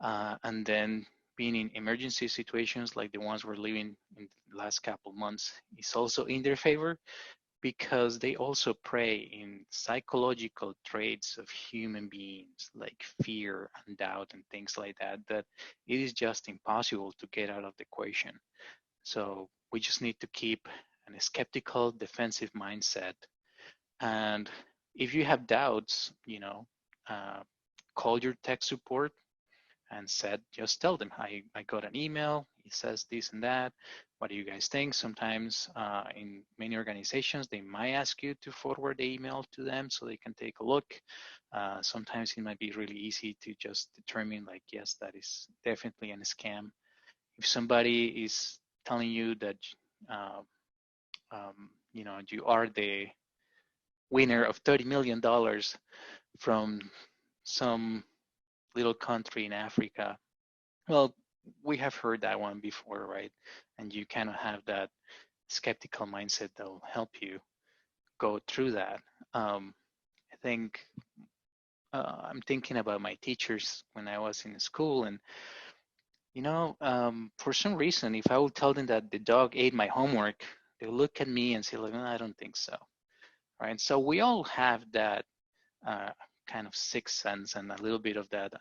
And then being in emergency situations like the ones we're living in the last couple months is also in their favor, because they also prey in psychological traits of human beings like fear and doubt and things like that, that it is just impossible to get out of the equation. So we just need to keep a skeptical defensive mindset. And if you have doubts, uh, call your tech support and just tell them, I got an email, it says this and that. What do you guys think? Sometimes in many organizations, they might ask you to forward the email to them so they can take a look. Sometimes it might be really easy to just determine like, yes, that is definitely a scam. If somebody is telling you that, uh, you are the winner of $30 million from some little country in Africa, well, we have heard that one before, right? And you kind of have that skeptical mindset that will help you go through that. I think I'm thinking about my teachers when I was in school, and for some reason, if I would tell them that the dog ate my homework, they look at me and say, like, I don't think so, right? So we all have that uh, kind of sixth sense and a little bit of that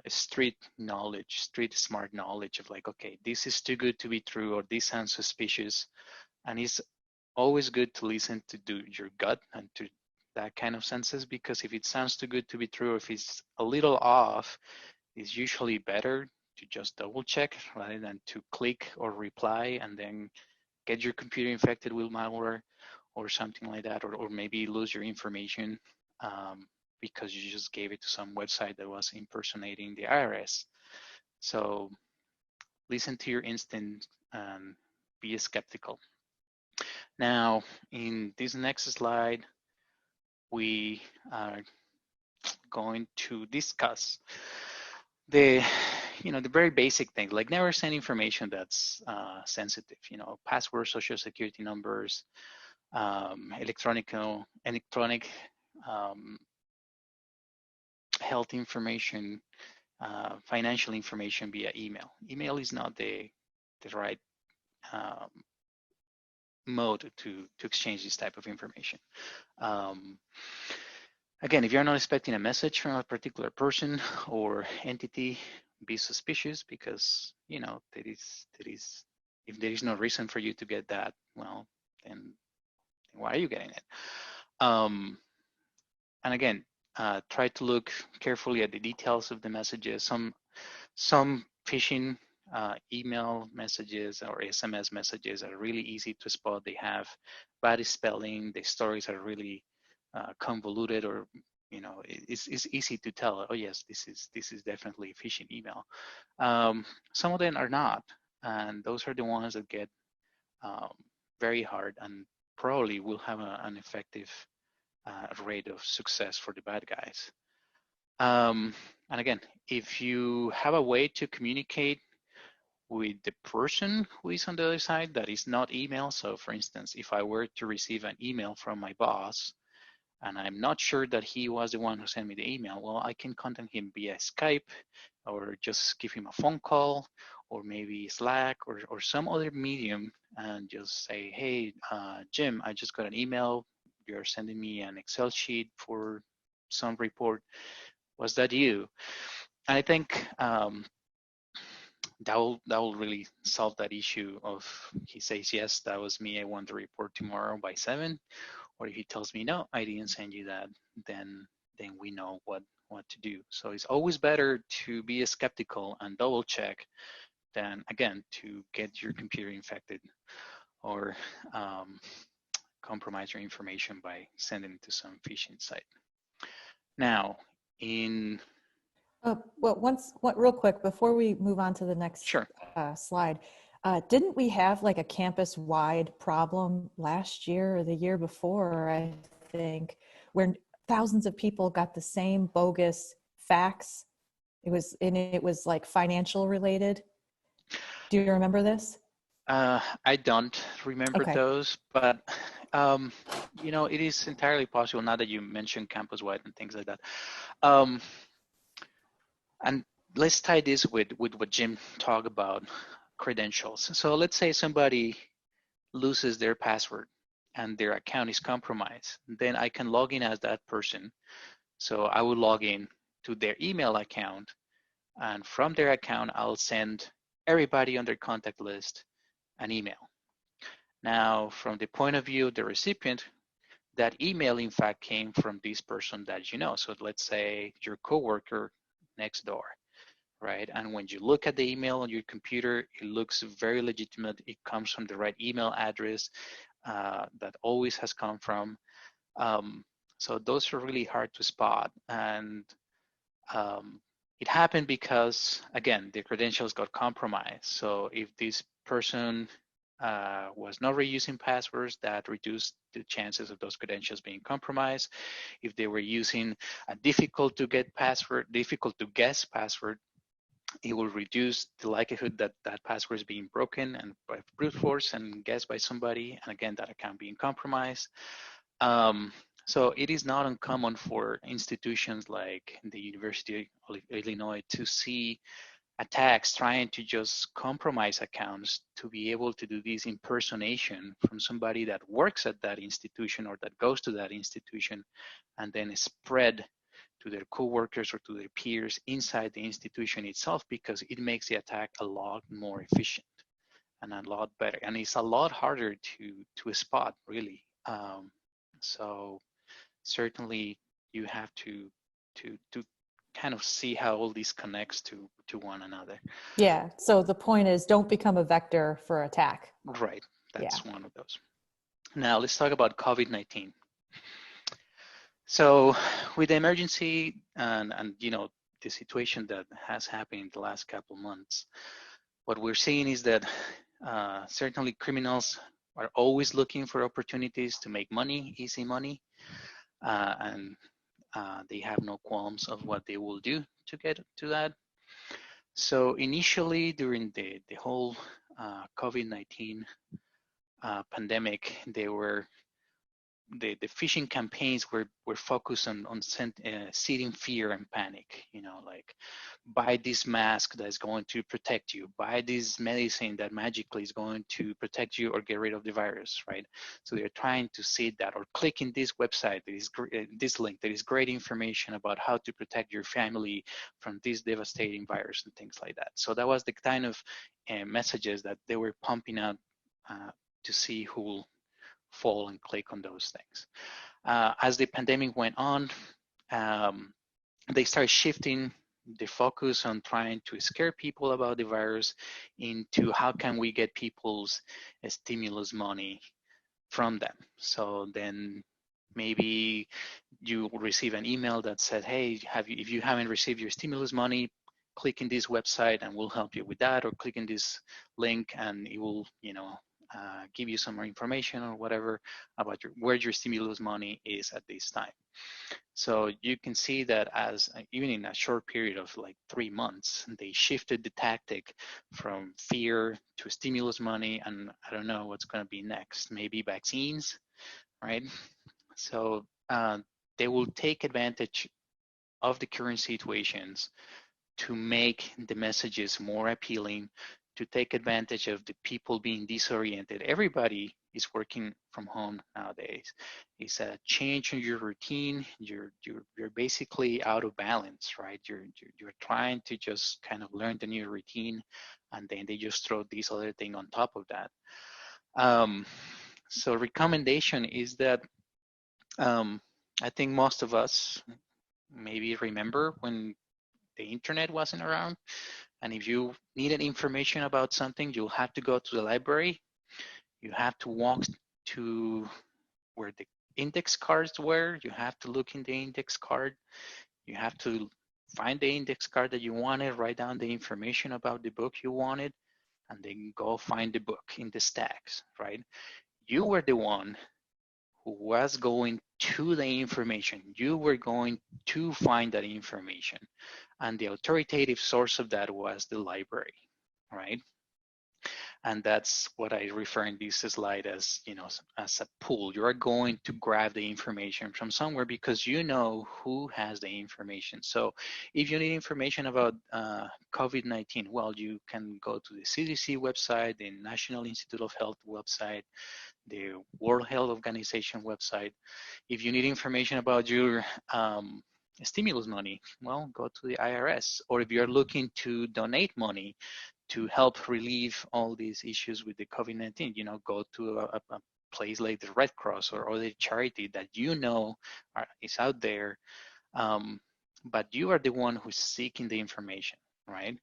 street knowledge, street smart knowledge of like, okay, this is too good to be true, or this sounds suspicious. And it's always good to listen to your gut and to that kind of senses, because if it sounds too good to be true, or if it's a little off, it's usually better to just double check rather than to click or reply and then get your computer infected with malware or something like that, or maybe lose your information because you just gave it to some website that was impersonating the IRS. So listen to your instinct and be skeptical. Now, in this next slide, we are going to discuss the very basic things, like never send information that's sensitive, password, social security numbers, electronic health information, financial information via email. Email is not the right um, mode to exchange this type of information. Again, if you're not expecting a message from a particular person or entity, be suspicious, because if there is no reason for you to get that, well, then why are you getting it? And again, try to look carefully at the details of the messages. Some phishing email messages or SMS messages are really easy to spot. They have bad spelling. The stories are really convoluted, or it's easy to tell. Oh yes, this is definitely a phishing email. Some of them are not, and those are the ones that get very hard and probably will have an effective rate of success for the bad guys. And again, if you have a way to communicate with the person who is on the other side that is not email. So for instance, if I were to receive an email from my boss and I'm not sure that he was the one who sent me the email, well, I can contact him via Skype, or just give him a phone call, or maybe Slack, or some other medium, and just say, hey, Jim, I just got an email. You're sending me an Excel sheet for some report. Was that you? And I think that will really solve that issue of, he says, yes, that was me, I want the report tomorrow by 7. Or if he tells me, no, I didn't send you that, then then we know what to do. So it's always better to be skeptical and double check than, again, to get your computer infected or compromise your information by sending it to some phishing site. Now, real quick, before we move on to the next sure. Slide, didn't we have like a campus-wide problem last year or the year before, I think, where thousands of people got the same bogus fax? It was like financial related. Do you remember this? I don't remember those, but it is entirely possible now that you mentioned campus-wide and things like that. And let's tie this with what Jim talked about, credentials. So let's say somebody loses their password and their account is compromised. Then I can log in as that person. So I will log in to their email account, and from their account, I'll send everybody on their contact list an email. Now, from the point of view of the recipient, that email in fact came from this person that you know. So let's say your coworker next door, right? And when you look at the email on your computer, it looks very legitimate. It comes from the right email address that always has come from. So those are really hard to spot. And it happened because, again, the credentials got compromised. So if this person was not reusing passwords, that reduced the chances of those credentials being compromised. If they were using a difficult to guess password, it will reduce the likelihood that that password is being broken and by brute force and guessed by somebody, and again, that account being compromised. So it is not uncommon for institutions like the University of Illinois to see attacks trying to just compromise accounts to be able to do this impersonation from somebody that works at that institution or that goes to that institution, and then spread to their coworkers or to their peers inside the institution itself, because it makes the attack a lot more efficient and a lot better, and it's a lot harder to spot, really. So certainly you have to kind of see how all this connects to one another. Yeah, so the point is, don't become a vector for attack. Right, that's one of those. Now let's talk about COVID-19. So with the emergency and the situation that has happened in the last couple of months, what we're seeing is that certainly criminals are always looking for opportunities to make money, easy money, and they have no qualms of what they will do to get to that. So initially, during the whole COVID-19 pandemic, the phishing campaigns were focused on seeding fear and panic. Like, buy this mask that's going to protect you, buy this medicine that magically is going to protect you or get rid of the virus, right? So they're trying to seed that, or click in this website, this link, there is great information about how to protect your family from this devastating virus and things like that. So that was the kind of messages that they were pumping out to see who will fall and click on those things. As the pandemic went on, they started shifting the focus on trying to scare people about the virus into how can we get people's stimulus money from them. So then maybe you will receive an email that said, hey, if you haven't received your stimulus money, click in this website and we'll help you with that, or click in this link and it will, give you some more information or whatever about where your stimulus money is at this time. So you can see that as even in a short period of like 3 months, they shifted the tactic from fear to stimulus money, and I don't know what's going to be next. Maybe vaccines, right? So they will take advantage of the current situations to make the messages more appealing, to take advantage of the people being disoriented. Everybody is working from home nowadays. It's a change in your routine. You're basically out of balance, right? You're trying to just kind of learn the new routine, and then they just throw this other thing on top of that. So recommendation is that I think most of us maybe remember when the internet wasn't around, and if you needed information about something, you'll have to go to the library. You have to walk to where the index cards were. You have to look in the index card. You have to find the index card that you wanted, write down the information about the book you wanted, and then go find the book in the stacks, right? You were the one who was going to the information. You were going to find that information. And the authoritative source of that was the library, right? And that's what I refer in this slide as, as a pool. You are going to grab the information from somewhere because you know who has the information. So if you need information about COVID-19, well, you can go to the CDC website, the National Institute of Health website, the World Health Organization website. If you need information about your stimulus money, well, go to the IRS. Or if you're looking to donate money to help relieve all these issues with the COVID-19, go to a place like the Red Cross or other charity that is out there, but you are the one who's seeking the information, right?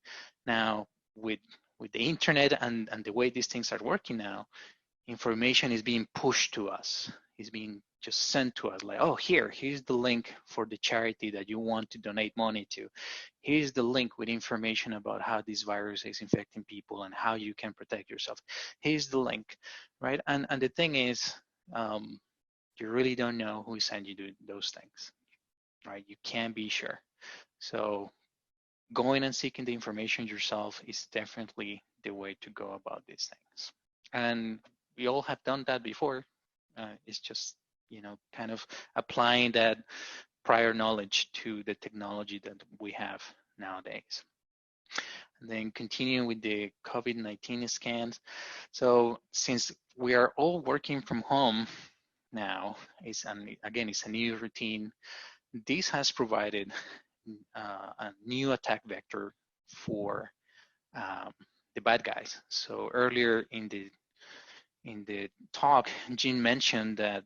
Now, with the internet and the way these things are working now, information is being pushed to us. It's being just sent to us like, oh, here's the link for the charity that you want to donate money to. Here's the link with information about how this virus is infecting people and how you can protect yourself. Here's the link, right? And the thing is, you really don't know who sent you those things, right? You can't be sure. So going and seeking the information yourself is definitely the way to go about these things. And we all have done that before. It's just, kind of applying that prior knowledge to the technology that we have nowadays. And then continuing with the COVID-19 scans. So since we are all working from home now, it's a new routine. This has provided a new attack vector for the bad guys. So earlier in the talk, Jean mentioned that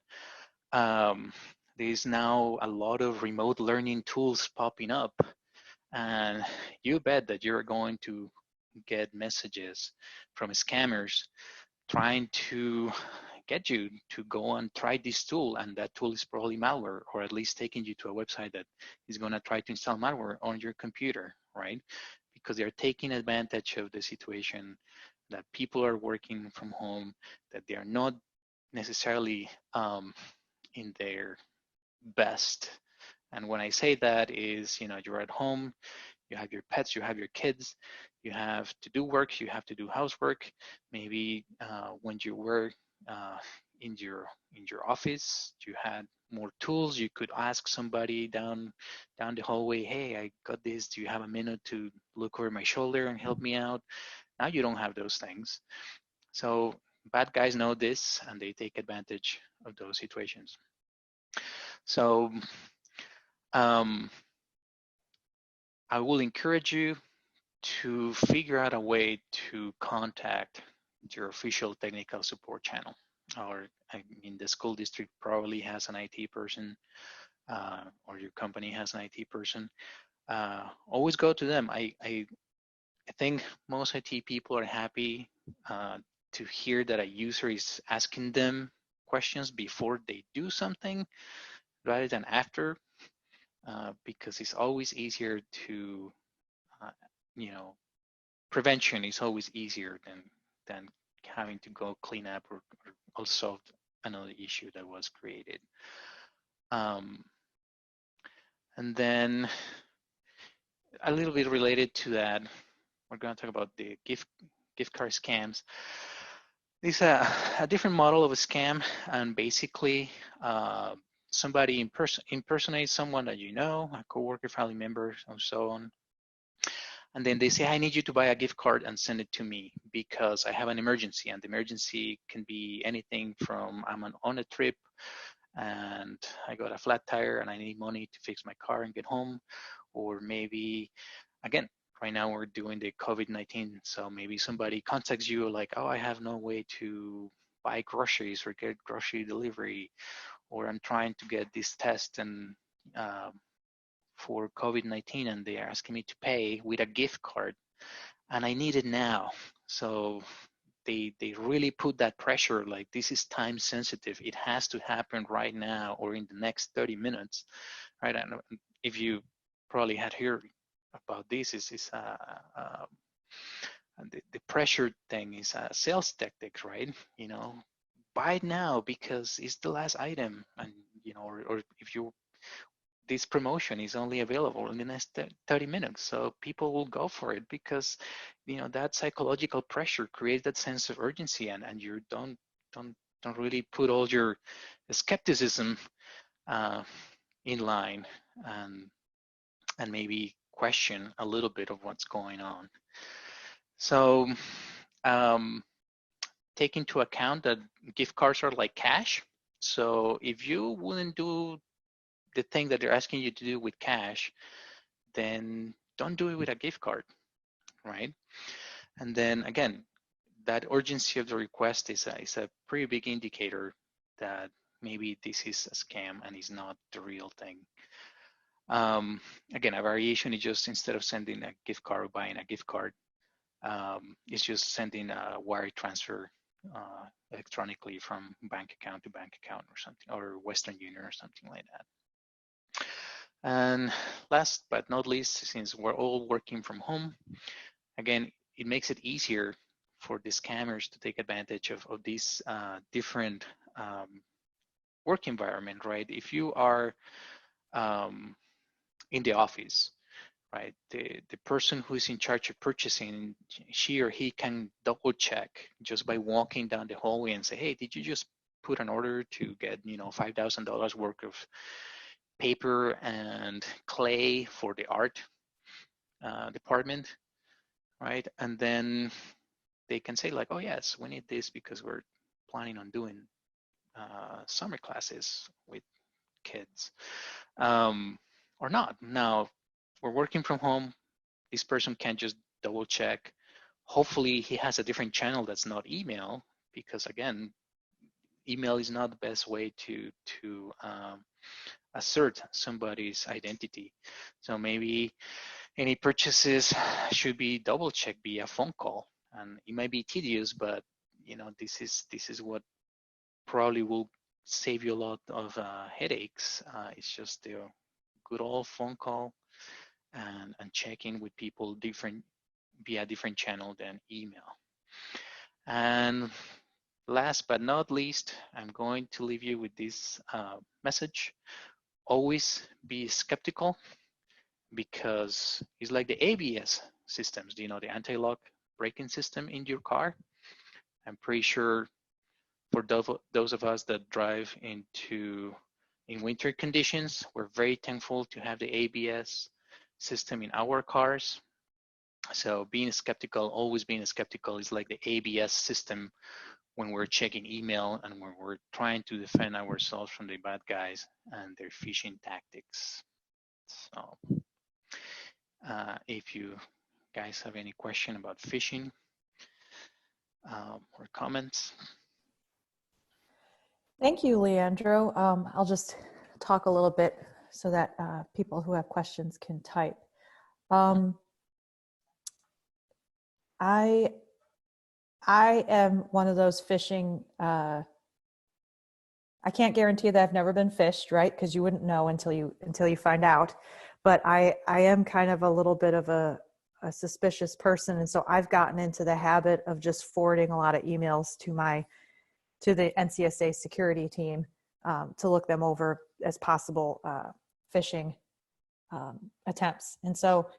there's now a lot of remote learning tools popping up, and you bet that you're going to get messages from scammers trying to get you to go and try this tool, and that tool is probably malware, or at least taking you to a website that is going to try to install malware on your computer, right? Because they're taking advantage of the situation that people are working from home, that they are not necessarily in their best. And when I say that is, you're at home, you have your pets, you have your kids, you have to do work, you have to do housework. Maybe when you were in your office, you had more tools. You could ask somebody down the hallway, hey, I got this. Do you have a minute to look over my shoulder and help me out? Now you don't have those things. So bad guys know this, and they take advantage of those situations. So I will encourage you to figure out a way to contact your official technical support channel. Or the school district probably has an IT person, or your company has an IT person. Always go to them. I think most IT people are happy to hear that a user is asking them questions before they do something rather than after, because it's always easier to, prevention is always easier than having to go clean up or solve another issue that was created. And then a little bit related to that, we're going to talk about the gift card scams. This is a different model of a scam, and basically somebody impersonates someone that you know, a coworker, family member, and so on. And then they say, I need you to buy a gift card and send it to me because I have an emergency. And the emergency can be anything from I'm on a trip and I got a flat tire and I need money to fix my car and get home. Or maybe, again, right now we're doing the COVID-19. So maybe somebody contacts you like, oh, I have no way to buy groceries or get grocery delivery, or I'm trying to get this test and for COVID-19 and they're asking me to pay with a gift card and I need it now. So they really put that pressure, like this is time sensitive. It has to happen right now or in the next 30 minutes, right? And if you probably had heard about this, is the pressure thing is a sales tactic, right? You know, buy it now because it's the last item, and you know, or if you this promotion is only available in the next 30 minutes, so people will go for it because you know that psychological pressure creates that sense of urgency, and you don't really put all your skepticism in line and maybe question a little bit of what's going on. So take into account that gift cards are like cash. So if you wouldn't do the thing that they're asking you to do with cash, then don't do it with a gift card, right? And then again, that urgency of the request is a pretty big indicator that maybe this is a scam and is not the real thing. Again, a variation is just instead of sending a gift card or buying a gift card, it's just sending a wire transfer electronically from bank account to bank account or something, or Western Union or something like that. And last but not least, since we're all working from home, again, it makes it easier for the scammers to take advantage of this different work environment, right? If you are in the office, right, the person who is in charge of purchasing, she or he can double check just by walking down the hallway and say, hey, did you just put an order to get, you know, $5,000 worth of paper and clay for the art department, right? And then they can say like, oh yes, we need this because we're planning on doing summer classes with kids, or not. Now we're working from home. This person can just double check. Hopefully he has a different channel that's not email, because again, email is not the best way to assert somebody's identity. So maybe any purchases should be double checked via phone call, and it might be tedious, but you know, this is what probably will save you a lot of headaches. It's just the good old phone call and checking with people via different channel than email. And last but not least, I'm going to leave you with this message. Always be skeptical, because it's like the ABS systems, you know, the anti-lock braking system in your car. I'm pretty sure for those of us that drive in winter conditions, we're very thankful to have the ABS system in our cars. So being skeptical, always being skeptical, is like the ABS system when we're checking email and when we're trying to defend ourselves from the bad guys and their phishing tactics. So if you guys have any question about phishing or comments. Thank you, Leandro. I'll just talk a little bit so that people who have questions can type. I am one of those phishing. I can't guarantee that I've never been phished, right? Because you wouldn't know until you find out. But I am kind of a little bit of a suspicious person, and so I've gotten into the habit of just forwarding a lot of emails to the NCSA security team to look them over as possible phishing attempts. And so,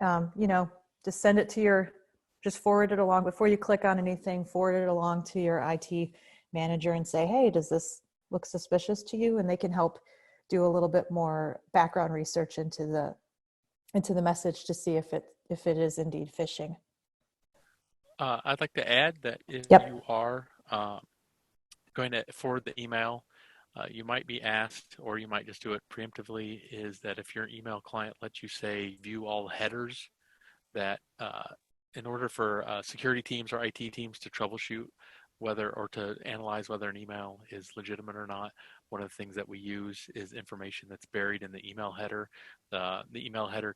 you know, just send it to just forward it along before you click on anything, forward it along to your IT manager and say, hey, does this look suspicious to you? And they can help do a little bit more background research into the message to see if it is indeed phishing. I'd like to add that if Yep. you are going to forward the email, you might be asked, or you might just do it preemptively, is that if your email client lets you say view all headers, that in order for security teams or IT teams to troubleshoot whether, or to analyze whether an email is legitimate or not, one of the things that we use is information that's buried in the email header. The email header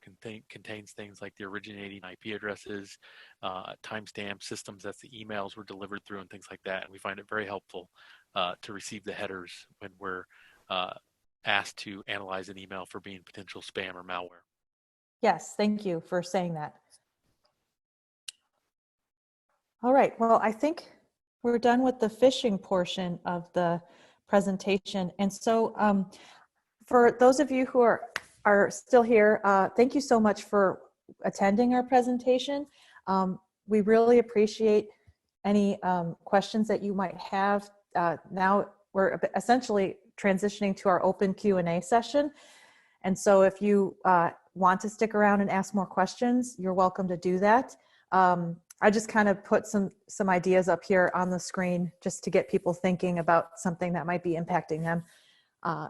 contains things like the originating IP addresses, timestamp systems that the emails were delivered through, and things like that. And we find it very helpful to receive the headers when we're asked to analyze an email for being potential spam or malware. Yes, thank you for saying that. All right, well, I think we're done with the phishing portion of the presentation. And so for those of you who are still here, thank you so much for attending our presentation. We really appreciate any questions that you might have. Now we're essentially transitioning to our open Q&A session. And so if you want to stick around and ask more questions, you're welcome to do that. I just kind of put some ideas up here on the screen just to get people thinking about something that might be impacting them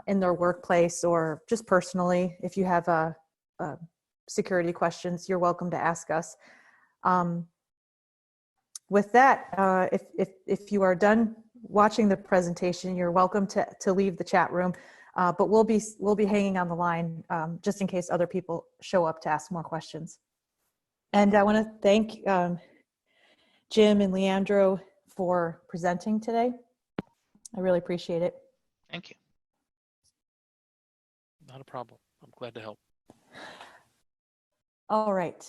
in their workplace or just personally. If you have security questions, you're welcome to ask us. With that, if you are done watching the presentation, you're welcome to leave the chat room. But we'll be hanging on the line just in case other people show up to ask more questions. And I want to thank Jim and Leandro for presenting today. I really appreciate it. Thank you. Not a problem. I'm glad to help. All right.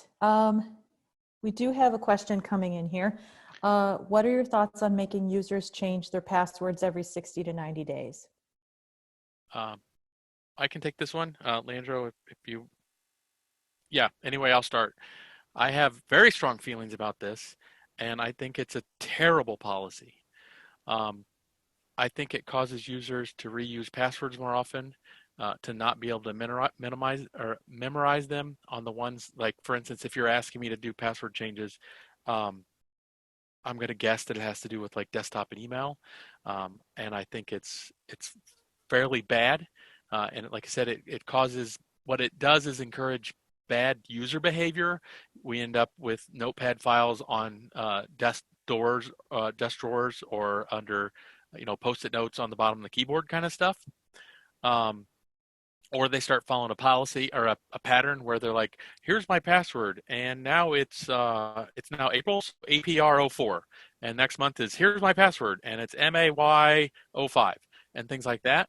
We do have a question coming in here. What are your thoughts on making users change their passwords every 60 to 90 days? I can take this one. Leandro, if you... Yeah, anyway, I'll start. I have very strong feelings about this, and I think it's a terrible policy. I think it causes users to reuse passwords more often, to not be able to minimize or memorize them on the ones, like, for instance, if you're asking me to do password changes, I'm going to guess that it has to do with like desktop and email. And I think it's fairly bad. And like I said, it causes, what it does is encourage bad user behavior. We end up with notepad files on desk drawers or under, post-it notes on the bottom of the keyboard kind of stuff. Or they start following a policy or a pattern where they're like, here's my password, and now it's now April, APR 04, and next month is here's my password, and it's MAY 05, and things like that.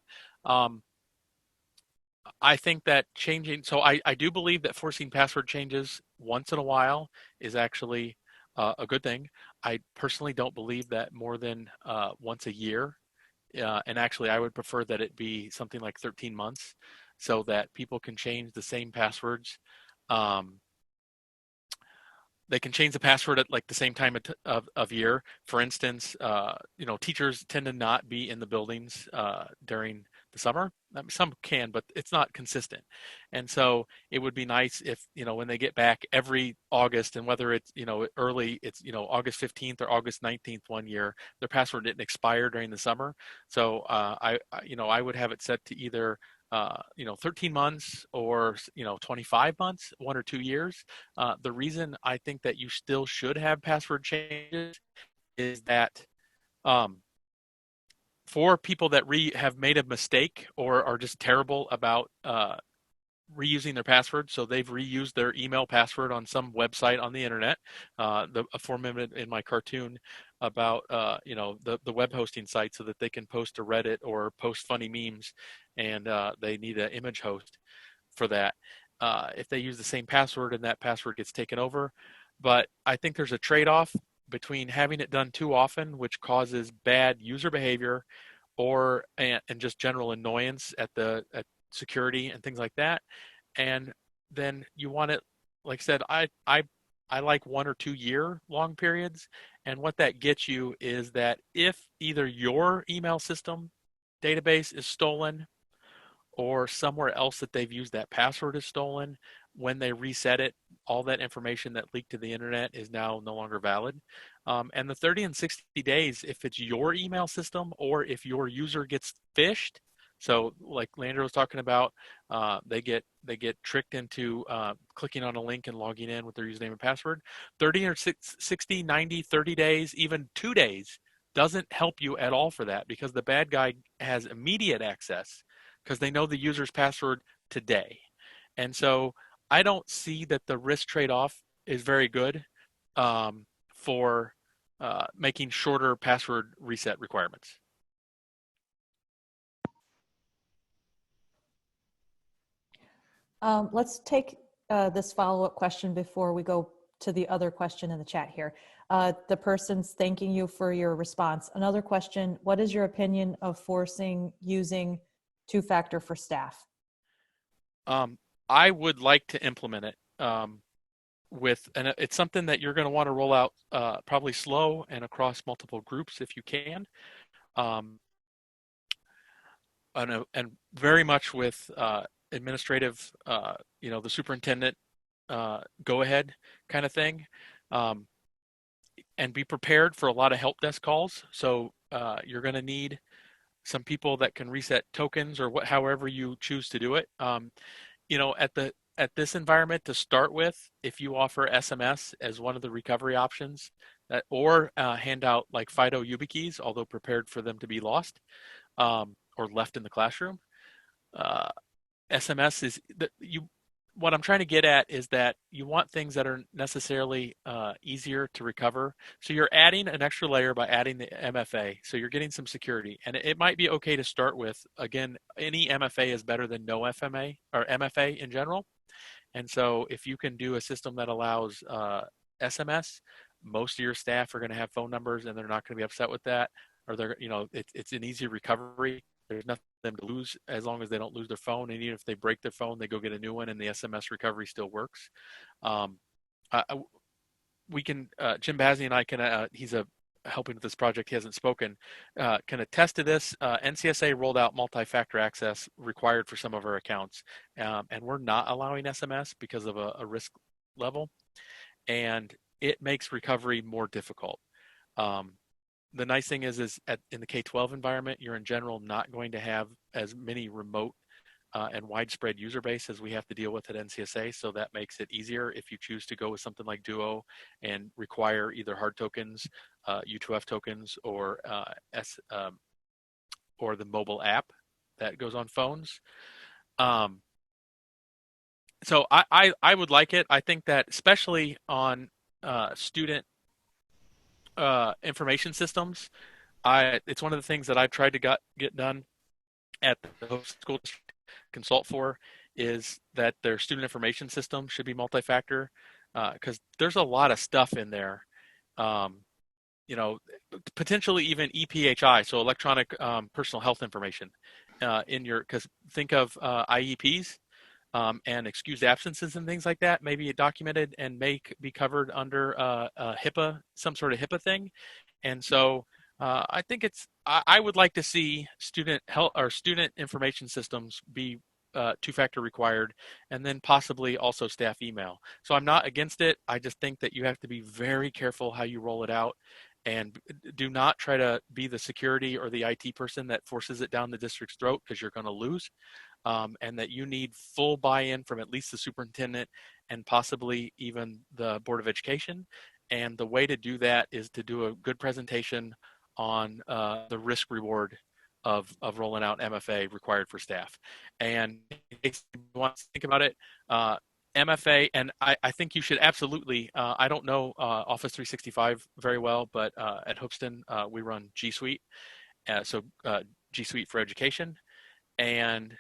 I think that changing, so I do believe that forcing password changes once in a while is actually a good thing. I personally don't believe that more than once a year. And actually, I would prefer that it be something like 13 months so that people can change the same passwords. They can change the password at like the same time of year. For instance, teachers tend to not be in the buildings during the summer. I mean, some can, but it's not consistent. And so it would be nice if, when they get back every August, and whether it's, early, it's, August 15th or August 19th one year, their password didn't expire during the summer. So I would have it set to either 13 months or 25 months, 1 or 2 years. The reason I think that you still should have password changes is that for people that have made a mistake or are just terrible about reusing their password, so they've reused their email password on some website on the internet, aforementioned in my cartoon about the web hosting site, so that they can post to Reddit or post funny memes, and they need an image host for that. If they use the same password and that password gets taken over, but I think there's a trade-off between having it done too often, which causes bad user behavior, and just general annoyance at security and things like that. And then you want it, like I said, I like 1 or 2 year long periods. And what that gets you is that if either your email system database is stolen or somewhere else that they've used that password is stolen, when they reset it, all that information that leaked to the internet is now no longer valid. And the 30 and 60 days, if it's your email system or if your user gets phished, so like Leandro was talking about, they get tricked into clicking on a link and logging in with their username and password. 30 or 60, 90, 30 days, even 2 days, doesn't help you at all for that, because the bad guy has immediate access because they know the user's password today. And so I don't see that the risk trade-off is very good for making shorter password reset requirements. Let's take this follow-up question before we go to the other question in the chat here. The person's thanking you for your response. Another question, what is your opinion of forcing using two-factor for staff? I would like to implement it and it's something that you're going to want to roll out probably slow and across multiple groups if you can. And very much with administrative, the superintendent go ahead kind of thing. And be prepared for a lot of help desk calls. So you're going to need some people that can reset tokens or however you choose to do it. At this environment to start with, if you offer SMS as one of the recovery options, or hand out like FIDO YubiKeys, although prepared for them to be lost or left in the classroom, SMS is what I'm trying to get at is that you want things that are necessarily easier to recover. So you're adding an extra layer by adding the MFA. So you're getting some security. And it might be okay to start with, again, any MFA is better than no FMA or MFA in general. And so if you can do a system that allows SMS, most of your staff are going to have phone numbers and they're not going to be upset with that. Or it's an easy recovery. There's nothing for them to lose as long as they don't lose their phone. And even if they break their phone, they go get a new one and the SMS recovery still works. We can, Jim Bazzi and I can, he's helping with this project, he hasn't spoken, can attest to this. NCSA rolled out multi-factor access required for some of our accounts. And we're not allowing SMS because of a risk level. And it makes recovery more difficult. The nice thing is in the K-12 environment, you're in general not going to have as many remote and widespread user base as we have to deal with at NCSA. So that makes it easier if you choose to go with something like Duo and require either hard tokens, U2F tokens, or the mobile app that goes on phones. So I would like it. I think that especially on student information systems, it's one of the things that I've tried to get done at the host school district consult for, is that their student information system should be multi-factor, because there's a lot of stuff in there, potentially even EPHI, so electronic personal health information because think of IEPs and excused absences and things like that, maybe documented and may be covered under HIPAA, some sort of HIPAA thing. And so I think I would like to see student health or student information systems be two-factor required, and then possibly also staff email. So I'm not against it. I just think that you have to be very careful how you roll it out, and do not try to be the security or the IT person that forces it down the district's throat, because you're going to lose. And that you need full buy-in from at least the superintendent and possibly even the Board of Education. And the way to do that is to do a good presentation on the risk reward of rolling out MFA required for staff. And if you want to think about it, MFA, and I think you should absolutely, I don't know Office 365 very well, but at Hoopston, we run G Suite. So G Suite for Education. And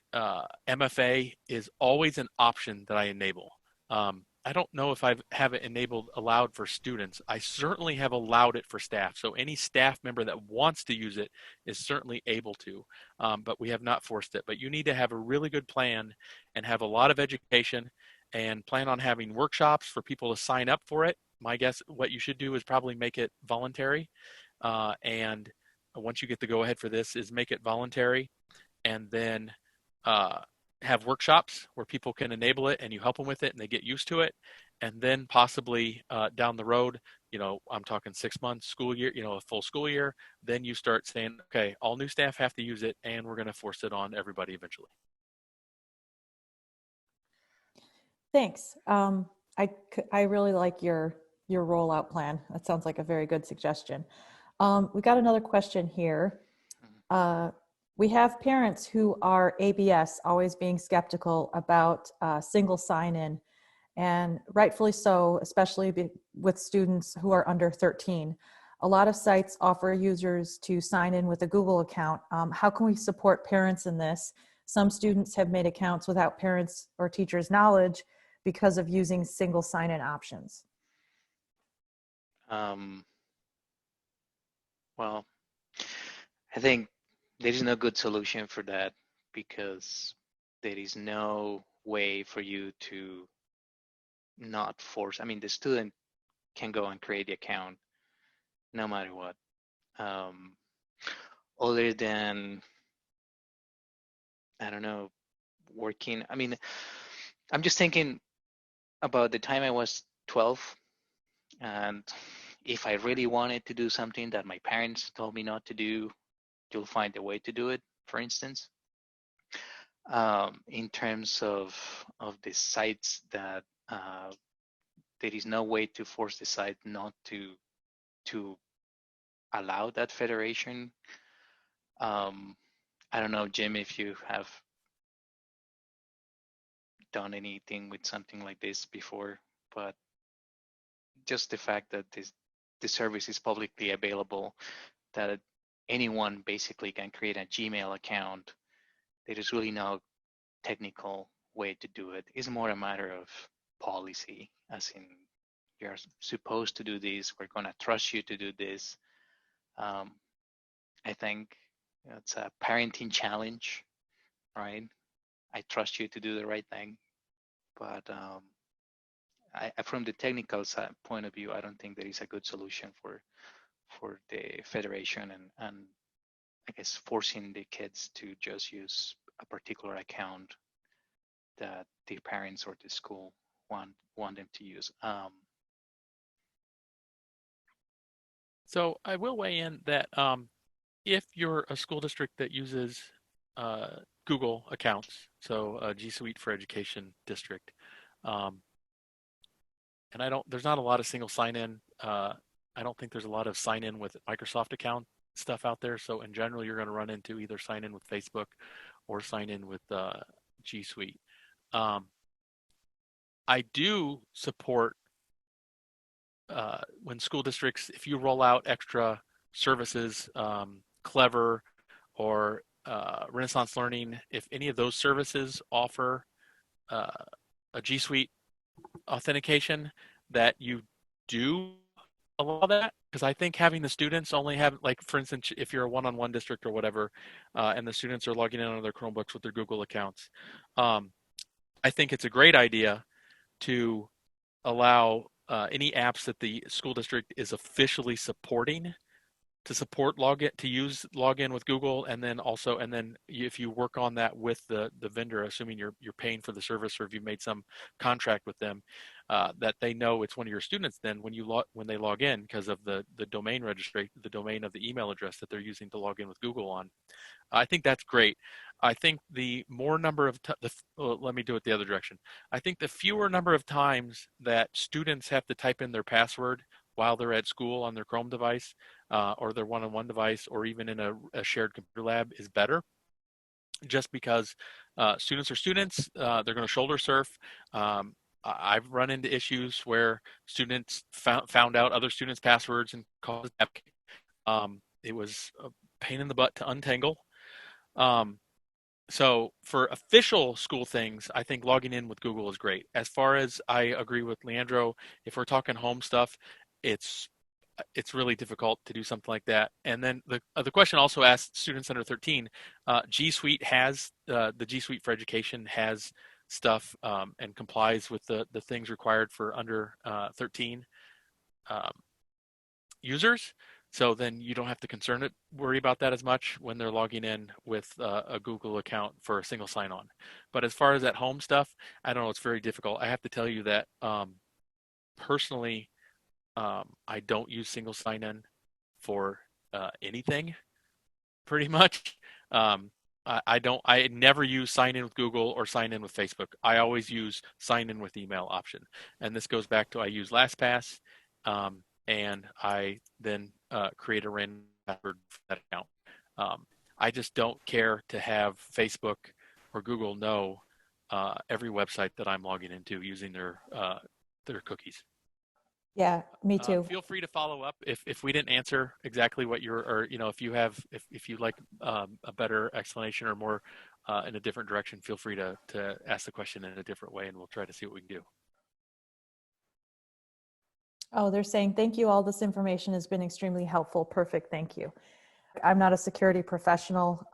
MFA is always an option that I enable. I don't know if I have it allowed for students. I certainly have allowed it for staff. So any staff member that wants to use it is certainly able to, but we have not forced it. But you need to have a really good plan and have a lot of education and plan on having workshops for people to sign up for it. My guess, what you should do is probably make it voluntary. And once you get the go ahead for this, is make it voluntary, and then have workshops where people can enable it and you help them with it and they get used to it. And then possibly down the road, I'm talking 6 months, school year, a full school year, then you start saying, okay, all new staff have to use it and we're going to force it on everybody eventually. Thanks. I really like your rollout plan. That sounds like a very good suggestion. We got another question here. We have parents who are ABS, always being skeptical about single sign-in, and rightfully so, especially with students who are under 13. A lot of sites offer users to sign in with a Google account. How can we support parents in this? Some students have made accounts without parents' or teachers' knowledge because of using single sign-in options. Well, I think there is no good solution for that because there is no way for you to not force. I mean, the student can go and create the account no matter what. Other than, I don't know, working. I mean, I'm just thinking about the time I was 12, and if I really wanted to do something that my parents told me not to do, you'll find a way to do it, for instance. In terms of the sites that there is no way to force the site not to allow that federation. I don't know, Jim, if you have done anything with something like this before, but just the fact that the service is publicly available, that anyone basically can create a Gmail account, there is really no technical way to do it. It's more a matter of policy, as in you're supposed to do this, we're going to trust you to do this. I think it's a parenting challenge, right? I trust you to do the right thing, but from the technical side, point of view, I don't think there is a good solution for the federation and I guess forcing the kids to just use a particular account that the parents or the school want them to use. So I will weigh in that if you're a school district that uses Google accounts, so G Suite for Education district, um, and there's not a lot of single sign-in. I don't think there's a lot of sign-in with Microsoft account stuff out there. So in general, you're going to run into either sign in with Facebook or sign in with G Suite. I do support when school districts, if you roll out extra services, Clever or Renaissance Learning, if any of those services offer a G Suite authentication, that you do allow that, because I think having the students only have, like, for instance, if you're a one-on-one district or whatever, and the students are logging in on their Chromebooks with their Google accounts, I think it's a great idea to allow any apps that the school district is officially supporting to support login with Google, and then if you work on that with the vendor, assuming you're paying for the service or if you made some contract with them, that they know it's one of your students then when they log in, because of the domain registry, the domain of the email address that they're using to log in with Google on. I think that's great. I think the more number of let me do it the other direction. I think the fewer number of times that students have to type in their password while they're at school on their Chrome device or their one-on-one device, or even in a shared computer lab, is better. Just because students are students, they're going to shoulder surf. I've run into issues where students found out other students' passwords and caused it was a pain in the butt to untangle. So for official school things, I think logging in with Google is great. As far as, I agree with Leandro, if we're talking home stuff, it's really difficult to do something like that. And then the question also asked students under 13. G Suite has the G Suite for Education has stuff and complies with the things required for under 13 users. So then you don't have to worry about that as much when they're logging in with a Google account for a single sign-on. But as far as at home stuff, I don't know, it's very difficult. I have to tell you that personally, I don't use single sign-in for anything, pretty much. I never use sign in with Google or sign in with Facebook. I always use sign in with email option. And this goes back to, I use LastPass, and I then create a random password for that account. I just don't care to have Facebook or Google know every website that I'm logging into using their cookies. Yeah, me too. Feel free to follow up if we didn't answer exactly what you're, or if you have, if you'd like a better explanation or more in a different direction, feel free to ask the question in a different way, and we'll try to see what we can do. Oh, they're saying, thank you. All this information has been extremely helpful. Perfect. Thank you. I'm not a security professional,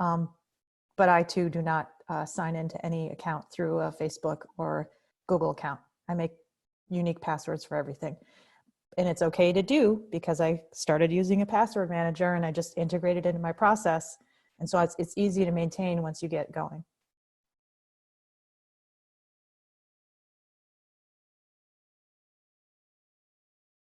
but I too do not sign into any account through a Facebook or Google account. I make unique passwords for everything. And it's okay to do because I started using a password manager and I just integrated it into my process. And so it's easy to maintain once you get going.